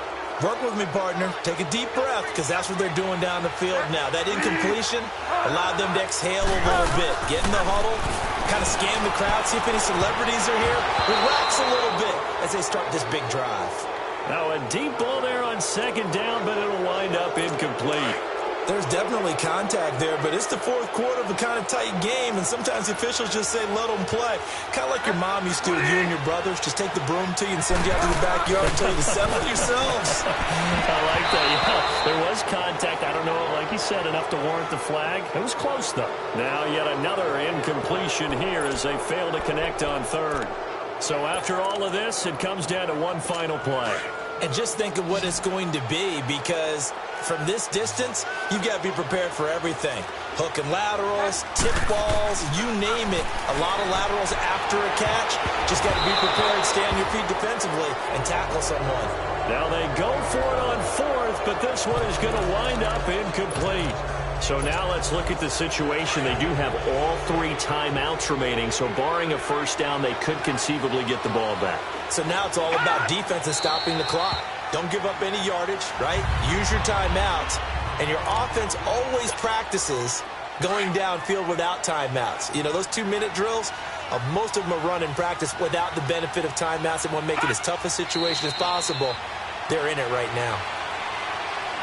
Work with me, partner. Take a deep breath, because that's what they're doing down the field now. That incompletion allowed them to exhale a little bit. Get in the huddle, kind of scan the crowd, see if any celebrities are here. Relax a little bit as they start this big drive. Now a deep ball there on 2nd down, but it'll wind up incomplete. There's definitely contact there, but it's the fourth quarter of a kind of tight game, and sometimes the officials just say, let them play. Kind of like your mom used to with you and your brothers. Just take the broom to you and send you out to the backyard and tell you to settle yourselves. I like that. Yeah, there was contact. I don't know, like you said, enough to warrant the flag. It was close, though. Now yet another incompletion here as they fail to connect on third. So after all of this, it comes down to one final play. And just think of what it's going to be, because from this distance, you've got to be prepared for everything. Hook and laterals, tip balls, you name it. A lot of laterals after a catch. Just got to be prepared, stay on your feet defensively, and tackle someone. Now they go for it on fourth, but this one is going to wind up incomplete. So now let's look at the situation. They do have all 3 timeouts remaining, so barring a first down, they could conceivably get the ball back. So now it's all about defense and stopping the clock. Don't give up any yardage, right? Use your timeouts. And your offense always practices going downfield without timeouts. You know, those 2-minute drills, most of them are run in practice without the benefit of timeouts. They want to make it as tough a situation as possible. They're in it right now.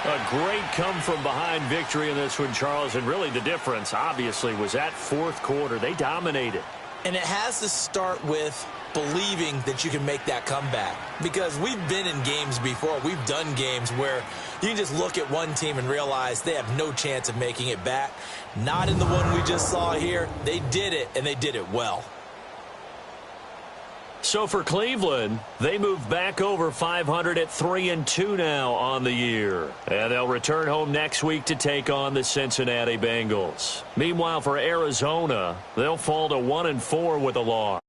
A great come-from-behind victory in this one, Charles. And really the difference, obviously, was that fourth quarter. They dominated. And it has to start with believing that you can make that comeback. Because we've been in games before. We've done games where you can just look at one team and realize they have no chance of making it back. Not in the one we just saw here. They did it, and they did it well. So for Cleveland, they move back over 500 at 3-2 now on the year. And they'll return home next week to take on the Cincinnati Bengals. Meanwhile, for Arizona, they'll fall to 1-4 with a loss.